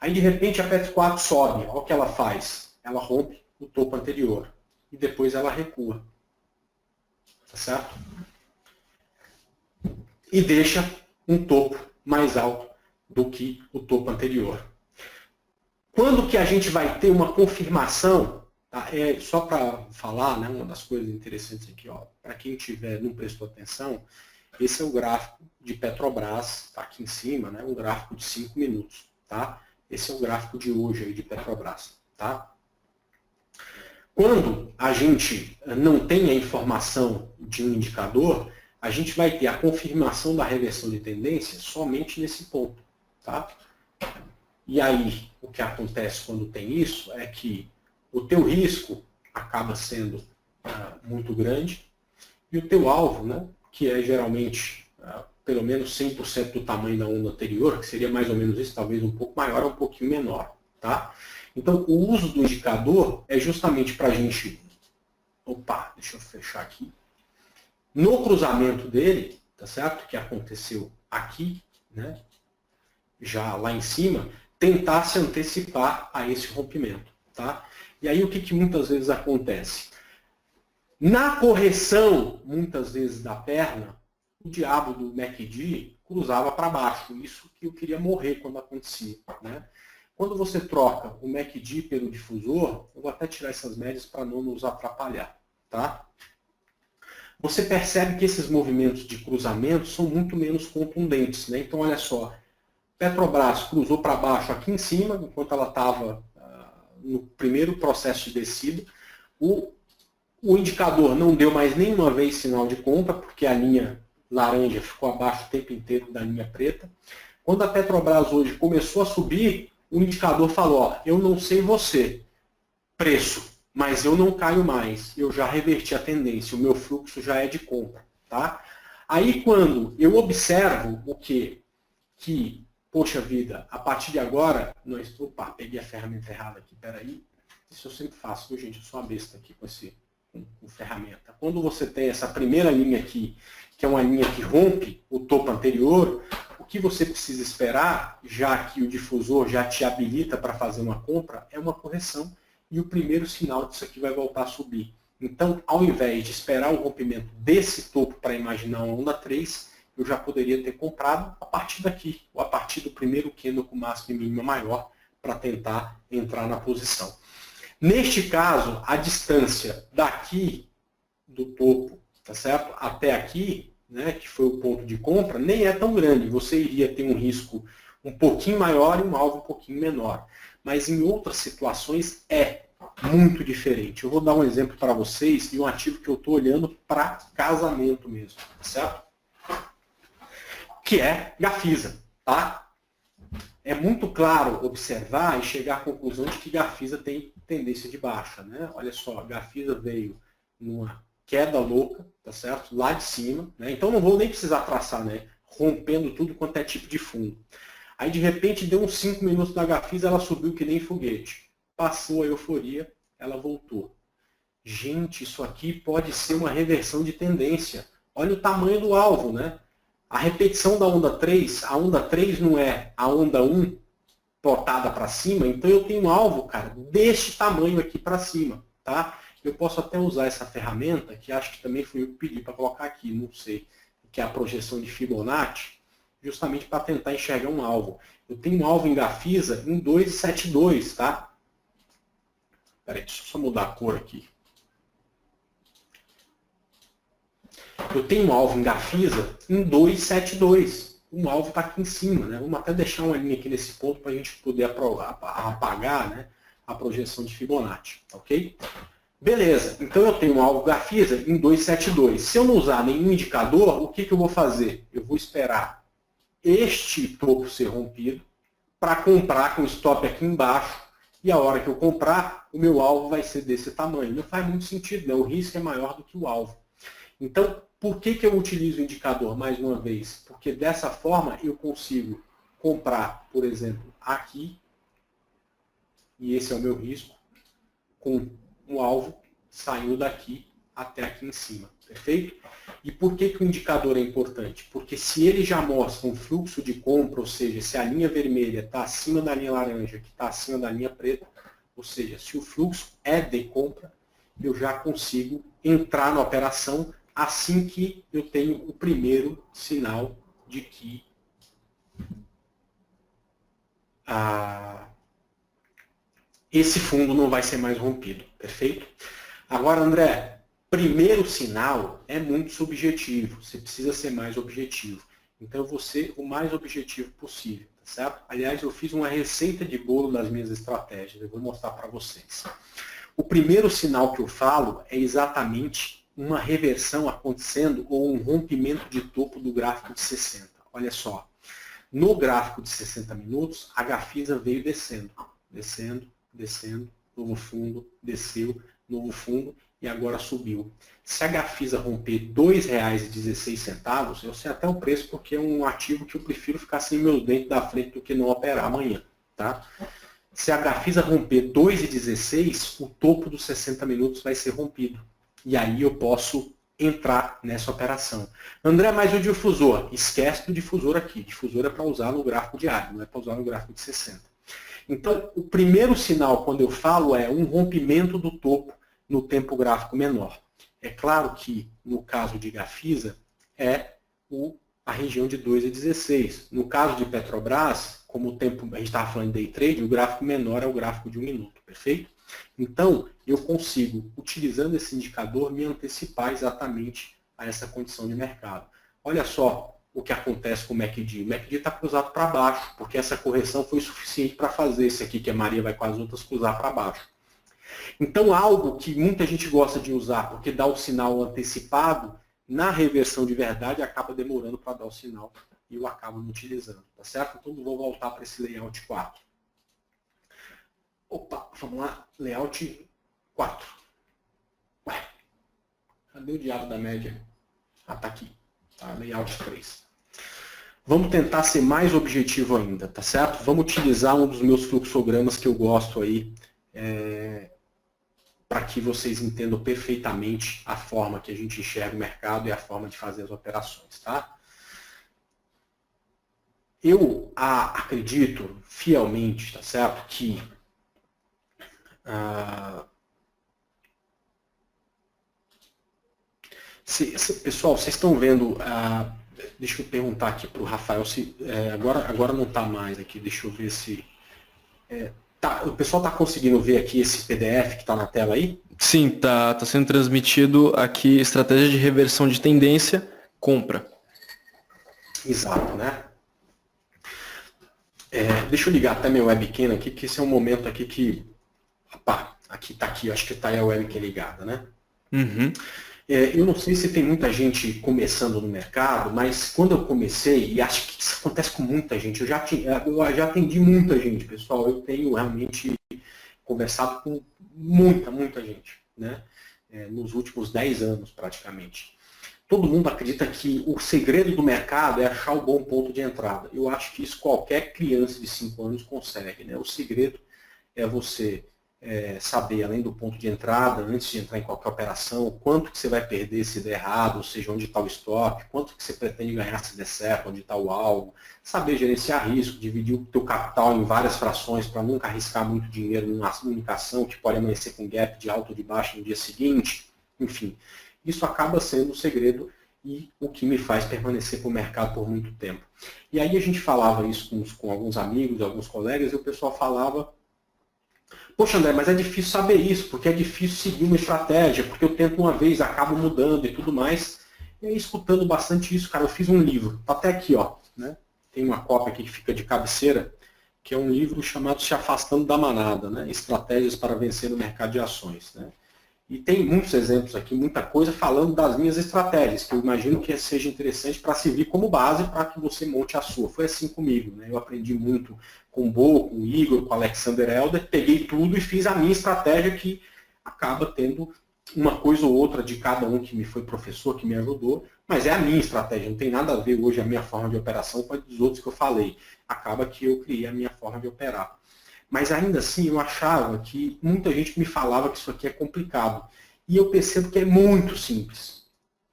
Aí, de repente, a Petri 4 sobe. Olha o que ela faz. Ela rompe o topo anterior. E depois ela recua. Tá certo? E deixa um topo mais alto do que o topo anterior. Quando que a gente vai ter uma confirmação? Tá? Só para falar, né, uma das coisas interessantes aqui, para quem não prestou atenção, esse é o gráfico de Petrobras, tá aqui em cima, né, um gráfico de 5 minutos. Tá? Esse é o gráfico de hoje aí de Petrobras. Tá? Quando a gente não tem a informação de um indicador, a gente vai ter a confirmação da reversão de tendência somente nesse ponto. Tá? E aí, o que acontece quando tem isso é que o teu risco acaba sendo muito grande e o teu alvo, né, que é geralmente pelo menos 100% do tamanho da onda anterior, que seria mais ou menos isso, talvez um pouco maior ou um pouquinho menor. Tá? Então, o uso do indicador é justamente para a gente... Opa, deixa eu fechar aqui. No cruzamento dele, tá certo? Que aconteceu aqui, né? Já lá em cima, tentar se antecipar a esse rompimento. Tá? E aí, o que muitas vezes acontece? Na correção, muitas vezes, da perna, o diabo do MACD cruzava para baixo. Isso que eu queria morrer quando acontecia. Né? Quando você troca o MACD pelo difusor, eu vou até tirar essas médias para não nos atrapalhar. Tá? Você percebe que esses movimentos de cruzamento são muito menos contundentes. Né? Então, olha só, Petrobras cruzou para baixo aqui em cima, enquanto ela estava no primeiro processo de descida. O indicador não deu mais nenhuma vez sinal de compra, porque a linha laranja ficou abaixo o tempo inteiro da linha preta. Quando a Petrobras hoje começou a subir, o indicador falou, ó, eu não sei você, preço, mas eu não caio mais, eu já reverti a tendência, o meu fluxo já é de compra. Tá? Aí quando eu observo o quê? Que, poxa vida, a partir de agora, nós... Opa, peguei a ferramenta errada aqui, peraí. Isso eu sempre faço, viu, gente? Eu sou uma besta aqui com ferramenta. Quando você tem essa primeira linha aqui, que é uma linha que rompe o topo anterior, o que você precisa esperar, já que o difusor já te habilita para fazer uma compra, é uma correção. E o primeiro sinal disso aqui vai voltar a subir. Então, ao invés de esperar o rompimento desse topo para imaginar uma onda 3, eu já poderia ter comprado a partir daqui, ou a partir do primeiro candle com máxima e mínima maior, para tentar entrar na posição. Neste caso, a distância daqui do topo, tá certo? Até aqui, né, que foi o ponto de compra, nem é tão grande. Você iria ter um risco um pouquinho maior e um alvo um pouquinho menor. Mas em outras situações é muito diferente. Eu vou dar um exemplo para vocês de um ativo que eu estou olhando para casamento mesmo, tá certo? Que é Gafisa, tá? É muito claro observar e chegar à conclusão de que Gafisa tem tendência de baixa, né? Olha só, Gafisa veio numa queda louca, tá certo? Lá de cima, né? Então não vou nem precisar traçar, né? Rompendo tudo quanto é tipo de fundo. Aí de repente deu uns 5 minutos da Gafisa, ela subiu que nem foguete. Passou a euforia, ela voltou. Gente, isso aqui pode ser uma reversão de tendência. Olha o tamanho do alvo, né? A repetição da onda 3, a onda 3 não é a onda 1 plotada para cima, então eu tenho um alvo, cara, deste tamanho aqui para cima, tá? Eu posso até usar essa ferramenta, que acho que também fui eu que pedi para colocar aqui, não sei, que é a projeção de Fibonacci, justamente para tentar enxergar um alvo. Eu tenho um alvo em Gafisa em 2,72, tá? Peraí, deixa eu só mudar a cor aqui. Eu tenho um alvo em Gafisa em 2,72. O alvo está aqui em cima, né? Vamos até deixar uma linha aqui nesse ponto para a gente poder apagar, né, a projeção de Fibonacci, ok? Beleza, então eu tenho um alvo Gafisa em 2,72. Se eu não usar nenhum indicador, o que eu vou fazer? Eu vou esperar este topo ser rompido para comprar com stop aqui embaixo, e a hora que eu comprar, o meu alvo vai ser desse tamanho. Não faz muito sentido, né? O risco é maior do que o alvo. Então, por que eu utilizo o indicador mais uma vez? Porque dessa forma eu consigo comprar, por exemplo, aqui, e esse é o meu risco, com um alvo saindo daqui até aqui em cima. Perfeito? E por que o indicador é importante? Porque se ele já mostra um fluxo de compra, ou seja, se a linha vermelha está acima da linha laranja, que está acima da linha preta, ou seja, se o fluxo é de compra, eu já consigo entrar na operação assim que eu tenho o primeiro sinal de que esse fundo não vai ser mais rompido. Perfeito? Agora, André, primeiro sinal é muito subjetivo. Você precisa ser mais objetivo. Então, eu vou ser o mais objetivo possível. Tá certo? Aliás, eu fiz uma receita de bolo das minhas estratégias. Eu vou mostrar para vocês. O primeiro sinal que eu falo é exatamente uma reversão acontecendo ou um rompimento de topo do gráfico de 60. Olha só. No gráfico de 60 minutos, a Gafisa veio descendo. Descendo, descendo, novo fundo, desceu, novo fundo. e agora subiu. Se a Gafisa romper R$ 2,16, eu sei até o preço porque é um ativo que eu prefiro ficar sem meus dentes da frente do que não operar amanhã. Tá? Se a Gafisa romper 2,16, o topo dos 60 minutos vai ser rompido. E aí eu posso entrar nessa operação. André, mas o difusor? Esquece do difusor aqui. Difusor é para usar no gráfico diário, não é para usar no gráfico de 60. Então, o primeiro sinal, quando eu falo, é um rompimento do topo no tempo gráfico menor. É claro que, no caso de Gafisa, é a região de 2,16. No caso de Petrobras, como o tempo, a gente estava falando de day trade, o gráfico menor é o gráfico de 1 minuto, perfeito? Então, eu consigo, utilizando esse indicador, me antecipar exatamente a essa condição de mercado. Olha só o que acontece com o MACD. O MACD está cruzado para baixo, porque essa correção foi suficiente para fazer esse aqui, que a Maria vai com as outras, cruzar para baixo. Então, algo que muita gente gosta de usar, porque dá o sinal antecipado, na reversão de verdade, acaba demorando para dar o sinal e eu acabo não utilizando, tá certo? Então, vou voltar para esse layout 4. Opa, vamos lá, layout 4. Ué, cadê o diabo da média? Ah, tá aqui, tá, layout 3. Vamos tentar ser mais objetivo ainda, tá certo? Vamos utilizar um dos meus fluxogramas que eu gosto aí, para que vocês entendam perfeitamente a forma que a gente enxerga o mercado e a forma de fazer as operações, tá? Eu acredito fielmente, tá certo, que pessoal, vocês estão vendo, deixa eu perguntar aqui para o Rafael, se agora não está mais aqui, deixa eu ver se... o pessoal está conseguindo ver aqui esse PDF que está na tela aí? Sim, tá sendo transmitido aqui estratégia de reversão de tendência, compra. Exato, né? Deixa eu ligar até meu webcam aqui, que esse é um momento aqui que... Opa, aqui está aqui, acho que está aí a webcam ligada, né? Uhum. Eu não sei se tem muita gente começando no mercado, mas quando eu comecei, e acho que isso acontece com muita gente, eu já atendi muita gente, pessoal, eu tenho realmente conversado com muita gente, né? Nos últimos 10 anos praticamente. Todo mundo acredita que o segredo do mercado é achar o bom ponto de entrada. Eu acho que isso qualquer criança de 5 anos consegue, né? O segredo é você saber, além do ponto de entrada, antes de entrar em qualquer operação, quanto que você vai perder se der errado, ou seja, onde está o stop, quanto que você pretende ganhar se der certo, onde está o alvo, saber gerenciar risco, dividir o teu capital em várias frações para nunca arriscar muito dinheiro numa única ação que pode amanhecer com gap de alto ou de baixo no dia seguinte, enfim. Isso acaba sendo o segredo e o que me faz permanecer com o mercado por muito tempo. E aí a gente falava isso com alguns amigos, alguns colegas, e o pessoal falava: poxa, André, mas é difícil saber isso, porque é difícil seguir uma estratégia, porque eu tento uma vez, acabo mudando e tudo mais. E aí, escutando bastante isso, cara, eu fiz um livro, tá até aqui, ó, né? Tem uma cópia aqui que fica de cabeceira, que é um livro chamado Se Afastando da Manada, né? Estratégias para Vencer no Mercado de Ações, né? E tem muitos exemplos aqui, muita coisa falando das minhas estratégias, que eu imagino que seja interessante para servir como base para que você monte a sua. Foi assim comigo, né? Eu aprendi muito com o Bo, com o Igor, com o Alexander Elder, peguei tudo e fiz a minha estratégia, que acaba tendo uma coisa ou outra de cada um que me foi professor, que me ajudou, mas é a minha estratégia, não tem nada a ver hoje a minha forma de operação com a dos outros que eu falei. Acaba que eu criei a minha forma de operar. Mas ainda assim eu achava que muita gente me falava que isso aqui é complicado. E eu percebo que é muito simples.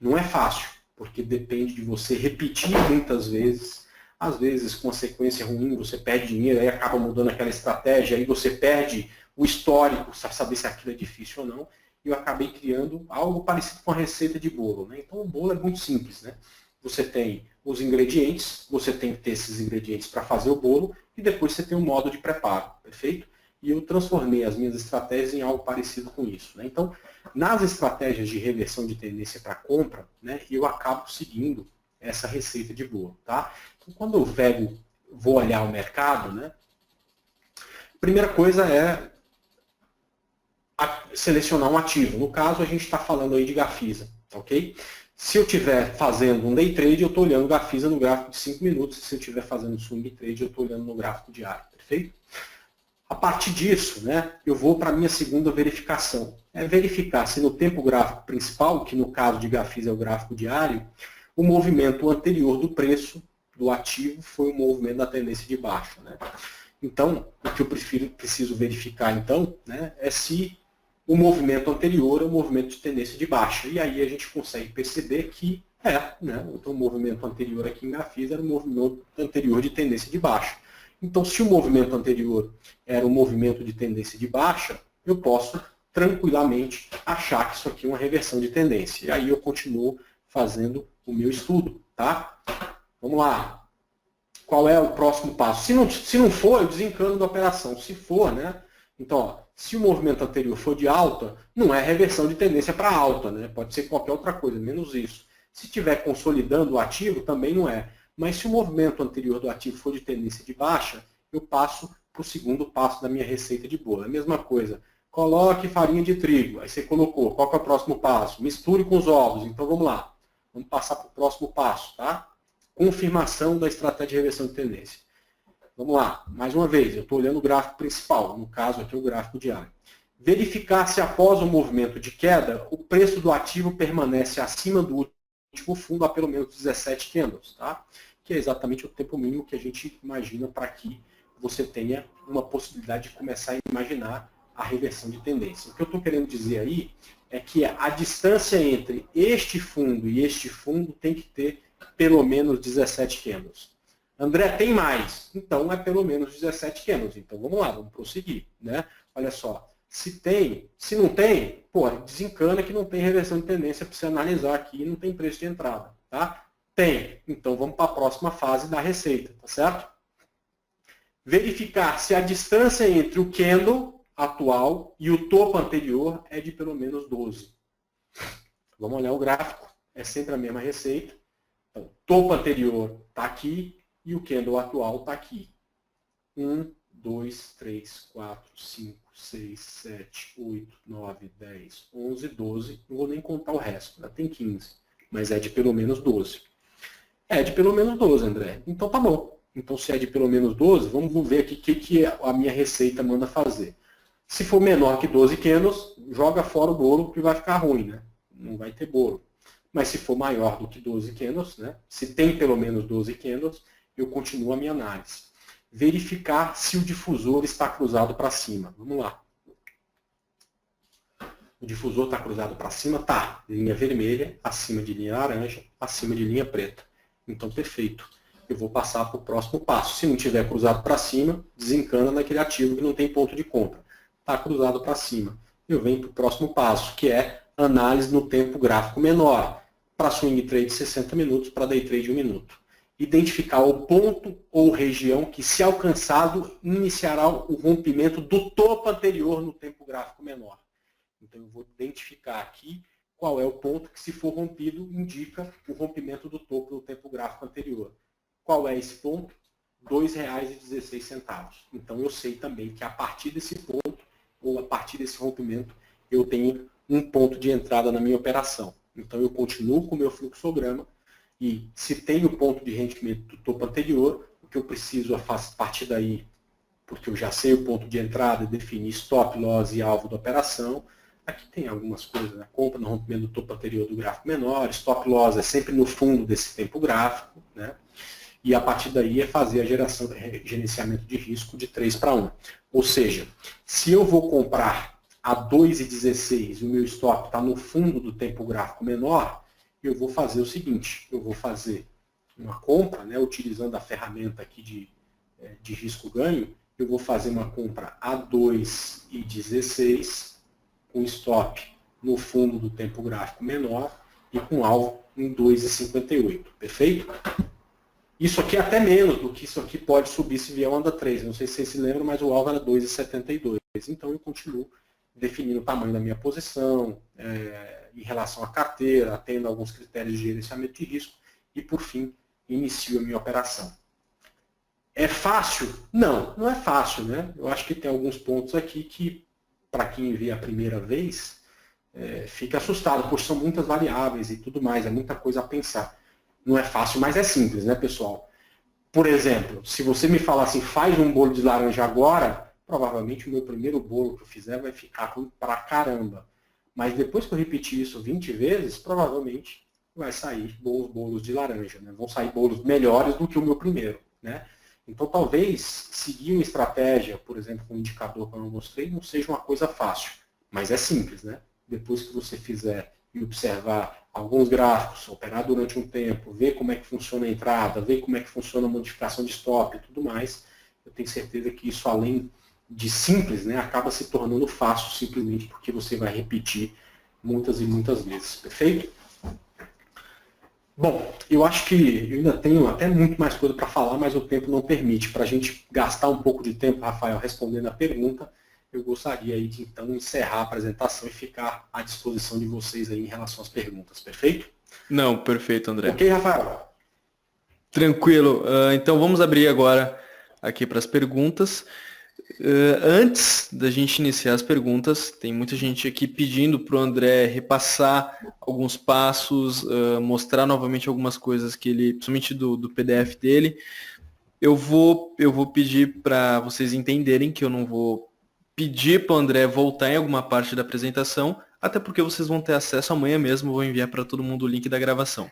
Não é fácil, porque depende de você repetir muitas vezes. Às vezes, consequência ruim, você perde dinheiro, aí acaba mudando aquela estratégia, aí você perde o histórico, para saber se aquilo é difícil ou não. E eu acabei criando algo parecido com a receita de bolo, né? Então o bolo é muito simples, né? Você tem os ingredientes, você tem que ter esses ingredientes para fazer o bolo, e depois você tem um modo de preparo, perfeito? E eu transformei as minhas estratégias em algo parecido com isso, né? Então, nas estratégias de reversão de tendência para compra, né, eu acabo seguindo essa receita de bolo, tá? Então, quando eu vou olhar o mercado, né, a primeira coisa é selecionar um ativo. No caso, a gente está falando aí de Gafisa, ok? Se eu estiver fazendo um day trade, eu estou olhando o Gafisa no gráfico de 5 minutos. Se eu estiver fazendo swing trade, eu estou olhando no gráfico diário, perfeito? A partir disso, né, eu vou para a minha segunda verificação. É verificar se no tempo gráfico principal, que no caso de Gafisa é o gráfico diário, o movimento anterior do preço do ativo foi o movimento da tendência de baixa. Né? Então, o que eu preciso verificar, então, né, é se o movimento anterior é um movimento de tendência de baixa. E aí a gente consegue perceber que né, então, o movimento anterior aqui em Gafisa era um movimento anterior de tendência de baixa. Então, se o movimento anterior era um movimento de tendência de baixa, eu posso tranquilamente achar que isso aqui é uma reversão de tendência. E aí eu continuo fazendo o meu estudo. Tá? Vamos lá. Qual é o próximo passo? Se não for, eu desencano da operação. Se for, né? Então, ó, se o movimento anterior for de alta, não é reversão de tendência para alta. Né? Pode ser qualquer outra coisa, menos isso. Se estiver consolidando o ativo, também não é. Mas se o movimento anterior do ativo for de tendência de baixa, eu passo para o segundo passo da minha receita de bolo. É a mesma coisa. Coloque farinha de trigo. Aí você colocou. Qual que é o próximo passo? Misture com os ovos. Então vamos lá. Vamos passar para o próximo passo. Tá? Confirmação da estratégia de reversão de tendência. Vamos lá. Mais uma vez, eu estou olhando o gráfico principal. No caso aqui, o gráfico diário. Verificar se após o movimento de queda, o preço do ativo permanece acima do último fundo há pelo menos 17 candles. Tá? Que é exatamente o tempo mínimo que a gente imagina para que você tenha uma possibilidade de começar a imaginar a reversão de tendência. O que eu estou querendo dizer aí é que a distância entre este fundo e este fundo tem que ter pelo menos 17 candles. André, tem mais? Então é pelo menos 17 candles. Então vamos lá, vamos prosseguir. Né? Olha só, se tem, se não tem, pô, desencana que não tem reversão de tendência para você analisar aqui e não tem preço de entrada. Tá? Tem. Então vamos para a próxima fase da receita, tá certo? Verificar se a distância entre o candle atual e o topo anterior é de pelo menos 12. Vamos olhar o gráfico, é sempre a mesma receita. Então, o topo anterior está aqui e o candle atual está aqui. 1, 2, 3, 4, 5, 6, 7, 8, 9, 10, 11, 12. Não vou nem contar o resto, ainda tem 15. Mas é de pelo menos 12. É de pelo menos 12, André. Então tá bom. Então se é de pelo menos 12, vamos ver aqui o que a minha receita manda fazer. Se for menor que 12 candles, joga fora o bolo que vai ficar ruim, né? Não vai ter bolo. Mas se for maior do que 12 candles, né? Se tem pelo menos 12 candles, eu continuo a minha análise. Verificar se o difusor está cruzado para cima. Vamos lá. O difusor está cruzado para cima? Tá. Linha vermelha, acima de linha laranja, acima de linha preta. Então, perfeito. Eu vou passar para o próximo passo. Se não tiver cruzado para cima, desencana naquele ativo que não tem ponto de compra. Está cruzado para cima. Eu venho para o próximo passo, que é análise no tempo gráfico menor. Para swing trade 60 minutos, para day trade 1 minuto. Identificar o ponto ou região que, se alcançado, iniciará o rompimento do topo anterior no tempo gráfico menor. Então, eu vou identificar aqui qual é o ponto que, se for rompido, indica o rompimento do topo no tempo gráfico anterior. Qual é esse ponto? R$ 2,16. Então, eu sei também que a partir desse ponto, ou a partir desse rompimento, eu tenho um ponto de entrada na minha operação. Então, eu continuo com o meu fluxograma e, se tem o ponto de rompimento do topo anterior, o que eu preciso a partir daí, porque eu já sei o ponto de entrada, definir stop loss e alvo da operação. Aqui tem algumas coisas, né? Compra no rompimento do topo anterior do gráfico menor, stop loss é sempre no fundo desse tempo gráfico, né? E a partir daí é fazer a gerenciamento de risco de 3 para 1. Ou seja, se eu vou comprar a 2,16 e o meu stop está no fundo do tempo gráfico menor, eu vou fazer o seguinte, eu vou fazer uma compra, né, utilizando a ferramenta aqui de risco-ganho, eu vou fazer uma compra a 2,16 com stop no fundo do tempo gráfico menor e com alvo em 2,58. Perfeito? Isso aqui é até menos do que isso aqui pode subir se vier onda 3. Não sei se vocês se lembram, mas o alvo era 2,72. Então eu continuo definindo o tamanho da minha posição, em relação à carteira, atendo alguns critérios de gerenciamento de risco e, por fim, inicio a minha operação. É fácil? Não, não é fácil, né? Eu acho que tem alguns pontos aqui que, para quem vê a primeira vez, fica assustado, pois são muitas variáveis e tudo mais, é muita coisa a pensar. Não é fácil, mas é simples, né, pessoal? Por exemplo, se você me falar assim, faz um bolo de laranja agora, provavelmente o meu primeiro bolo que eu fizer vai ficar ruim pra caramba. Mas depois que eu repetir isso 20 vezes, provavelmente vai sair bons bolos de laranja, né? Vão sair bolos melhores do que o meu primeiro, né? Então talvez seguir uma estratégia, por exemplo, com um indicador que eu não mostrei, não seja uma coisa fácil, mas é simples, né? Depois que você fizer e observar alguns gráficos, operar durante um tempo, ver como é que funciona a entrada, ver como é que funciona a modificação de stop e tudo mais, eu tenho certeza que isso, além de simples, né, acaba se tornando fácil simplesmente porque você vai repetir muitas e muitas vezes. Perfeito? Bom, eu acho que eu ainda tenho até muito mais coisa para falar, mas o tempo não permite. Para a gente gastar um pouco de tempo, Rafael, respondendo a pergunta, eu gostaria aí de então encerrar a apresentação e ficar à disposição de vocês aí em relação às perguntas. Perfeito? Não, perfeito, André. Ok, Rafael? Tranquilo. Então vamos abrir agora aqui para as perguntas. Antes da gente iniciar as perguntas, tem muita gente aqui pedindo para o André repassar alguns passos, mostrar novamente algumas coisas que ele, principalmente do PDF dele. Eu vou pedir para vocês entenderem que eu não vou pedir para o André voltar em alguma parte da apresentação, até porque vocês vão ter acesso amanhã mesmo, eu vou enviar para todo mundo o link da gravação.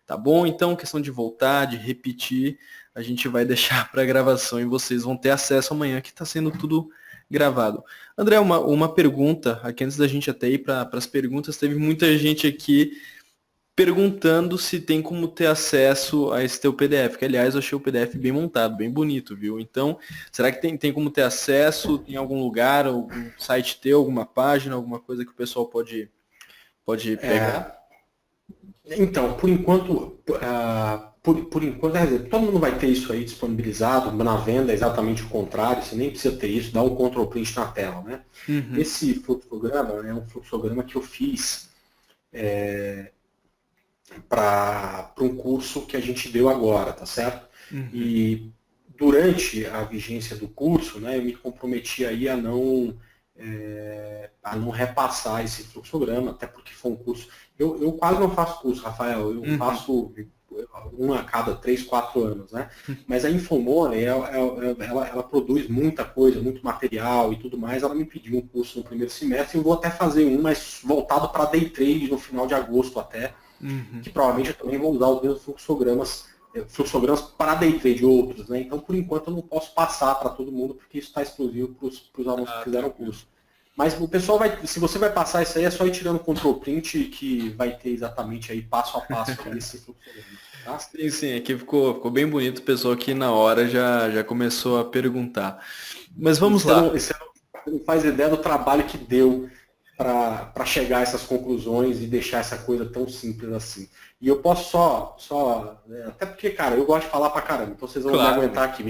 Tá bom? Então, questão de voltar, de repetir, a gente vai deixar para a gravação e vocês vão ter acesso amanhã, que está sendo tudo gravado. André, uma pergunta, aqui antes da gente até ir para as perguntas, teve muita gente aqui perguntando se tem como ter acesso a esse teu PDF, que aliás eu achei o PDF bem montado, bem bonito, viu? Então, será que tem como ter acesso? Tem algum lugar, algum site teu, alguma página, alguma coisa que o pessoal pode pegar? Então, por enquanto, por enquanto, quer dizer, todo mundo vai ter isso aí disponibilizado, na venda é exatamente o contrário, você nem precisa ter isso, dá um Ctrl print na tela, né? Uhum. Esse fluxograma é um fluxograma que eu fiz para um curso que a gente deu agora, tá certo? Uhum. E durante a vigência do curso, né, eu me comprometi aí a não repassar esse fluxograma, até porque foi um curso. Eu quase não faço curso, Rafael, eu faço um a cada 3, 4 anos, né? Mas a Infomoney, ela produz muita coisa, muito material e tudo mais. Ela me pediu um curso no primeiro semestre e eu vou até fazer um, mas voltado para day trade no final de agosto até, que provavelmente eu também vou usar os mesmos fluxogramas para day trade, outros, né? Então, por enquanto, eu não posso passar para todo mundo, porque isso está exclusivo para os alunos que fizeram o curso. Mas o pessoal se você vai passar isso aí, é só ir tirando Ctrl Print, que vai ter exatamente aí passo a passo esse fluxograma. Tá? Sim, aqui ficou bem bonito, o pessoal aqui na hora já começou a perguntar. Mas vamos lá. Você não faz ideia do trabalho que deu para chegar a essas conclusões e deixar essa coisa tão simples assim. E eu posso até porque, cara, eu gosto de falar pra caramba, então vocês vão me aguentar aqui.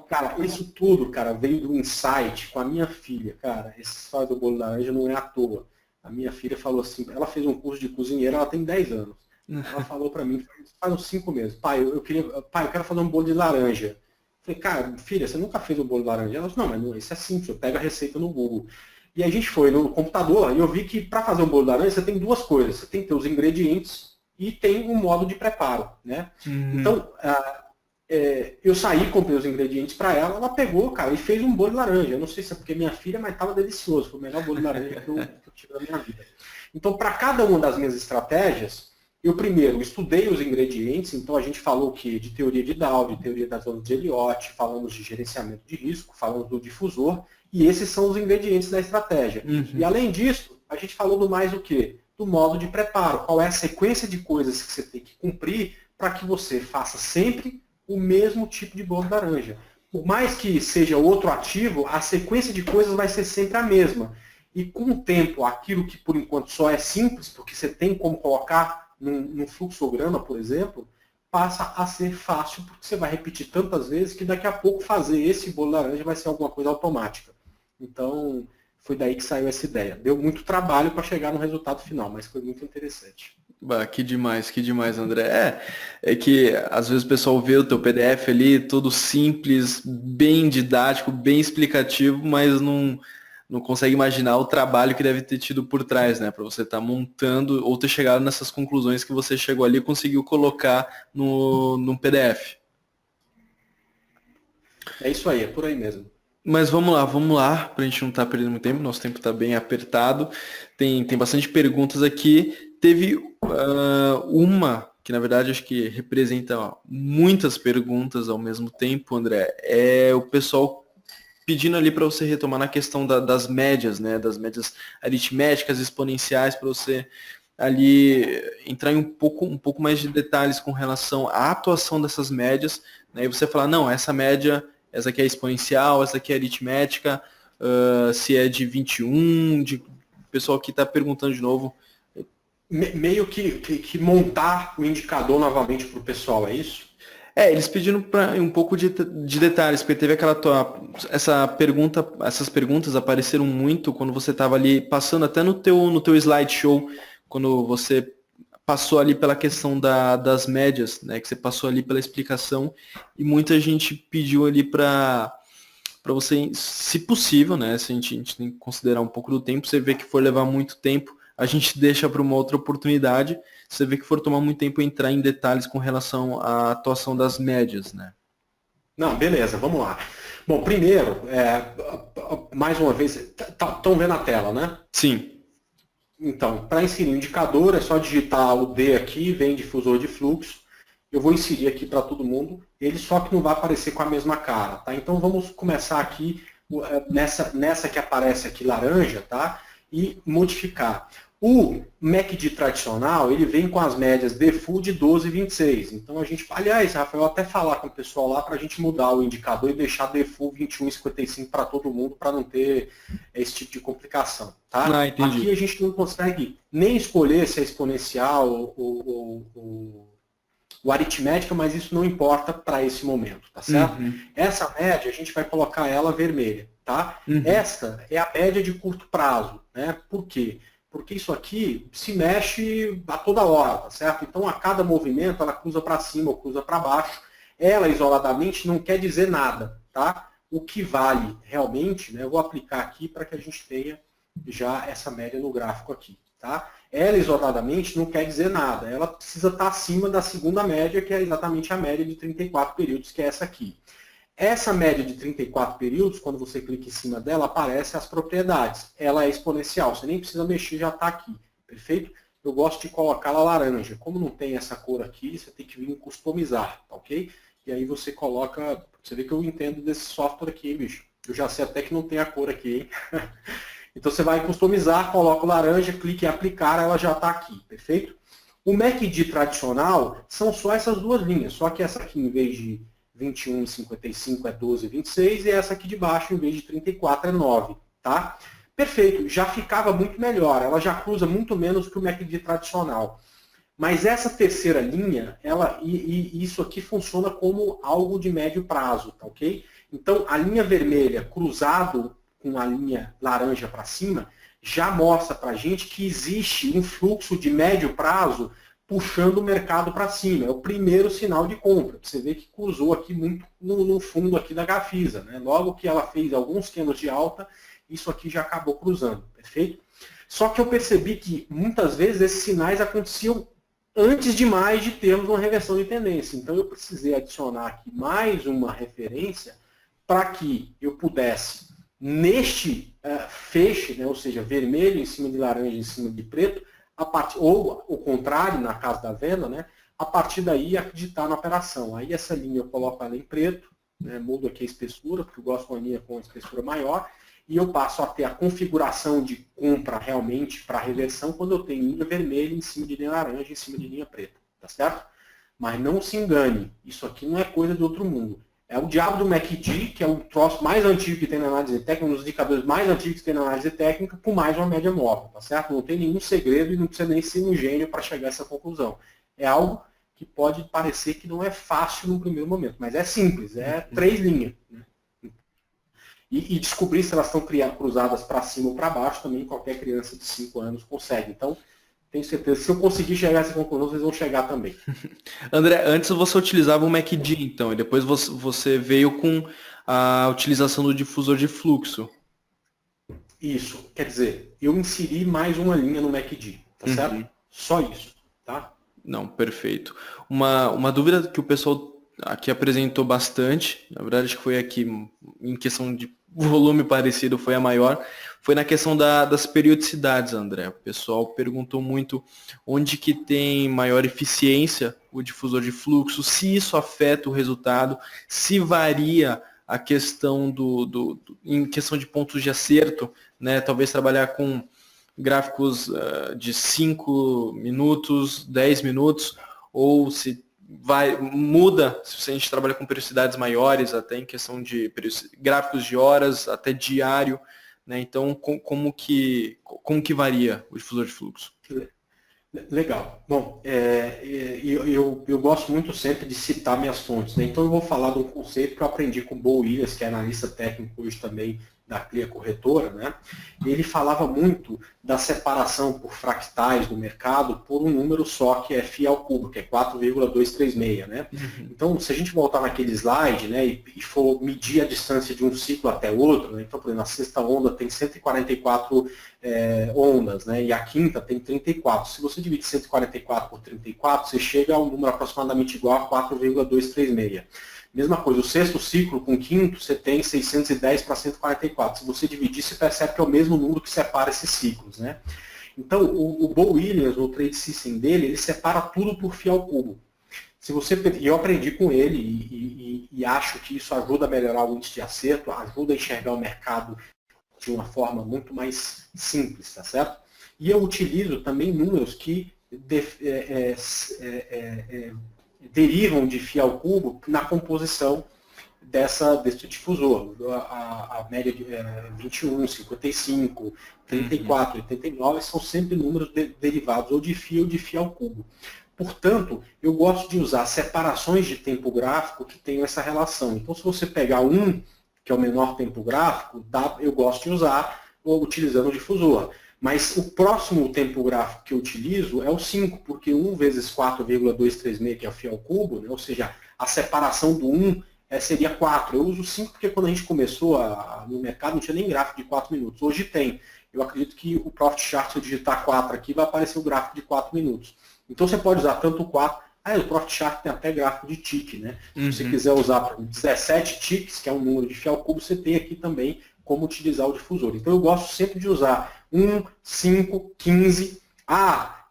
Cara, isso tudo, cara, veio do insight com a minha filha, cara. Esse história do bolo laranja não é à toa. A minha filha falou assim, ela fez um curso de cozinheira, ela tem 10 anos. Ela falou pra mim, faz uns 5 meses, pai, eu quero fazer um bolo de laranja. Falei, cara, filha, você nunca fez um bolo de laranja? Ela disse, não, mas isso é simples, eu pego a receita no Google. E a gente foi no computador e eu vi que para fazer um bolo de laranja você tem duas coisas. Você tem que ter os ingredientes e tem um modo de preparo, né? Então, eu saí, comprei os ingredientes para ela, ela pegou, cara, e fez um bolo de laranja. Eu não sei se é porque minha filha, mas estava delicioso. Foi o melhor bolo de laranja que eu tive na minha vida. Então, para cada uma das minhas estratégias, eu primeiro estudei os ingredientes, então a gente falou de teoria de Dow, de teoria das ondas de Elliott, falamos de gerenciamento de risco, falamos do difusor, e esses são os ingredientes da estratégia. E além disso, a gente falou do mais o quê? Do modo de preparo, qual é a sequência de coisas que você tem que cumprir para que você faça sempre o mesmo tipo de bolo de laranja. Por mais que seja outro ativo, a sequência de coisas vai ser sempre a mesma. E com o tempo, aquilo que por enquanto só é simples, porque você tem como colocar num fluxograma, por exemplo, passa a ser fácil, porque você vai repetir tantas vezes que daqui a pouco fazer esse bolo laranja vai ser alguma coisa automática. Então, foi daí que saiu essa ideia. Deu muito trabalho para chegar no resultado final, mas foi muito interessante. Bah, que demais, André. É que às vezes o pessoal vê o teu PDF ali, todo simples, bem didático, bem explicativo, mas não consegue imaginar o trabalho que deve ter tido por trás, né? Para você estar montando ou ter chegado nessas conclusões que você chegou ali e conseguiu colocar no PDF. É isso aí, é por aí mesmo. Mas vamos lá, para a gente não estar perdendo muito tempo, nosso tempo está bem apertado. Tem bastante perguntas aqui. Teve uma que, na verdade, acho que representa muitas perguntas ao mesmo tempo, André. É o pessoal pedindo ali para você retomar na questão das médias, né? Das médias aritméticas, exponenciais, para você ali entrar em um pouco mais de detalhes com relação à atuação dessas médias, né? E você falar, não, essa média, essa aqui é exponencial, essa aqui é aritmética, se é de 21, de pessoal que está perguntando de novo. Meio que montar o indicador novamente para o pessoal, é isso? Eles pediram para um pouco de detalhes, porque teve essas perguntas apareceram muito quando você estava ali passando até no teu slideshow, quando você passou ali pela questão das médias, né, que você passou ali pela explicação, e muita gente pediu ali para você, se possível, né, se a gente tem que considerar um pouco do tempo, você vê que for levar muito tempo, a gente deixa para uma outra oportunidade. Você vê que for tomar muito tempo entrar em detalhes com relação à atuação das médias, né? Não, beleza, vamos lá. Bom, primeiro, mais uma vez, estão vendo a tela, né? Sim. Então, para inserir o indicador, é só digitar o D aqui, vem difusor de fluxo. Eu vou inserir aqui para todo mundo, ele só que não vai aparecer com a mesma cara, tá? Então vamos começar aqui nessa que aparece aqui laranja, tá? E modificar. O MACD tradicional, ele vem com as médias default de 12 e 26. Então a gente, aliás, Rafael, até falar com o pessoal lá para a gente mudar o indicador e deixar default 21 e 55 para todo mundo, para não ter esse tipo de complicação. Tá? Entendi. Aqui a gente não consegue nem escolher se é exponencial ou aritmética, mas isso não importa para esse momento, tá certo? Uhum. Essa média a gente vai colocar ela vermelha, tá? Uhum. Esta é a média de curto prazo, né? Por quê? Porque isso aqui se mexe a toda hora, tá certo? Então, a cada movimento, ela cruza para cima ou cruza para baixo. Ela, isoladamente, não quer dizer nada, tá? O que vale realmente, né? Eu vou aplicar aqui para que a gente tenha já essa média no gráfico aqui, tá? Ela, isoladamente, não quer dizer nada. Ela precisa estar acima da segunda média, que é exatamente a média de 34 períodos, que é essa aqui. Essa média de 34 períodos, quando você clica em cima dela, aparece as propriedades. Ela é exponencial, você nem precisa mexer, já está aqui. Perfeito? Eu gosto de colocar ela laranja. Como não tem essa cor aqui, você tem que vir customizar, tá ok? E aí você coloca... Você vê que eu entendo desse software aqui, bicho. Eu já sei até que não tem a cor aqui, hein? Então você vai customizar, coloca o laranja, clique em aplicar, ela já está aqui, perfeito? O MACD tradicional são só essas duas linhas, só que essa aqui, em vez de 21,55 é 12,26 e essa aqui de baixo, em vez de 34, é 9, tá? Perfeito, já ficava muito melhor, ela já cruza muito menos que o MACD tradicional. Mas essa terceira linha, isso aqui funciona como algo de médio prazo, tá ok? Então, a linha vermelha cruzado com a linha laranja para cima, já mostra para a gente que existe um fluxo de médio prazo puxando o mercado para cima. É o primeiro sinal de compra. Você vê que cruzou aqui muito no fundo aqui da Gafisa, né? Logo que ela fez alguns candles de alta, isso aqui já acabou cruzando, perfeito? Só que eu percebi que muitas vezes esses sinais aconteciam antes demais de termos uma reversão de tendência. Então eu precisei adicionar aqui mais uma referência para que eu pudesse, neste feixe, né, ou seja, vermelho em cima de laranja em cima de preto, ou o contrário, na casa da venda, né, a partir daí acreditar na operação. Aí essa linha eu coloco ela em preto, né, mudo aqui a espessura, porque eu gosto de uma linha com espessura maior, e eu passo a ter a configuração de compra realmente para reversão quando eu tenho linha vermelha em cima de linha laranja em cima de linha preta, tá certo? Mas não se engane, isso aqui não é coisa de outro mundo. É o diabo do MACD, que é o troço mais antigo que tem na análise técnica, um dos indicadores mais antigos que tem na análise técnica, com mais uma média móvel, tá certo? Não tem nenhum segredo e não precisa nem ser um gênio para chegar a essa conclusão. É algo que pode parecer que não é fácil no primeiro momento, mas é simples, é 3 linhas. Né? E descobrir se elas estão cruzadas para cima ou para baixo, também qualquer criança de 5 anos consegue. Então, tenho certeza, se eu conseguir chegar a essa conclusão, vocês vão chegar também. André, antes você utilizava o MACD, então, e depois você veio com a utilização do difusor de fluxo. Isso, quer dizer, eu inseri mais uma linha no MACD, tá certo? Só isso, tá? Não, perfeito. Uma dúvida que o pessoal aqui apresentou bastante, na verdade acho que foi aqui, em questão de volume parecido, foi a maior, foi na questão das periodicidades, André. O pessoal perguntou muito onde que tem maior eficiência o difusor de fluxo, se isso afeta o resultado, se varia a questão em questão de pontos de acerto, né? Talvez trabalhar com gráficos de 5 minutos, 10 minutos, ou se muda se a gente trabalha com periodicidades maiores, até em questão de gráficos de horas, até diário, né? Então, como que varia o difusor de fluxo? Legal. Bom, eu gosto muito sempre de citar minhas fontes, né? Então eu vou falar de um conceito que eu aprendi com o Bo Williams, que é analista técnico hoje também da Clear Corretora, né? E ele falava muito da separação por fractais no mercado por um número só, que é φ ao cubo, que é 4,236, né? Então, se a gente voltar naquele slide, né, e for medir a distância de um ciclo até outro, né? Então, por exemplo, a sexta onda tem 144 ondas, né? E a quinta tem 34. Se você divide 144 por 34, você chega a um número aproximadamente igual a 4,236. Mesma coisa, o sexto ciclo com o quinto, você tem 610 para 144. Se você dividir, você percebe que é o mesmo número que separa esses ciclos, né? Então, o Bo Williams, no trade system dele, ele separa tudo por φ ao cubo. E eu aprendi com ele e acho que isso ajuda a melhorar o índice de acerto, ajuda a enxergar o mercado de uma forma muito mais simples, tá certo? E eu utilizo também números que derivam de φ ao cubo na composição desse difusor. A média de 21, 55, 34, 89 são sempre números derivados ou de φ ou de φ ao cubo. Portanto, eu gosto de usar separações de tempo gráfico que tenham essa relação. Então, se você pegar 1, que é o menor tempo gráfico, eu gosto de usar utilizando o difusor. Mas o próximo tempo gráfico que eu utilizo é o 5, porque 1 vezes 4,236, que é o φ ao cubo, né, ou seja, a separação do 1 seria 4. Eu uso 5 porque quando a gente começou no mercado não tinha nem gráfico de 4 minutos. Hoje tem. Eu acredito que o Profit Chart, se eu digitar 4 aqui, vai aparecer o gráfico de 4 minutos. Então você pode usar tanto o 4. O Profit Chart tem até gráfico de tique, né? Se você quiser usar 17 tiques, que é um número de φ ao cubo, você tem aqui também como utilizar o difusor. Então eu gosto sempre de usar 1, 5, 15.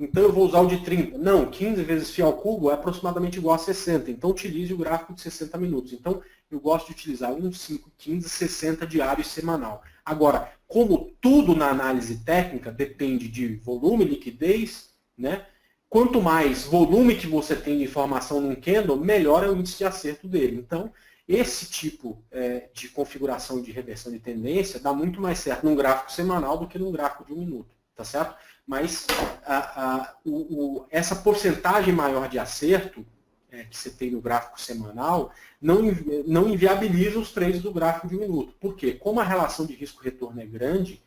Então eu vou usar o de 30. Não, 15 vezes φ ao cubo é aproximadamente igual a 60. Então utilize o gráfico de 60 minutos. Então eu gosto de utilizar 1, 5, 15, 60 diário e semanal. Agora, como tudo na análise técnica depende de volume e liquidez, né? Quanto mais volume que você tem de informação num candle, melhor é o índice de acerto dele. Então, esse tipo de configuração de reversão de tendência dá muito mais certo num gráfico semanal do que num gráfico de 1 minuto, tá certo? Mas essa porcentagem maior de acerto que você tem no gráfico semanal não inviabiliza os trades do gráfico de 1 minuto. Por quê? Como a relação de risco-retorno é grande,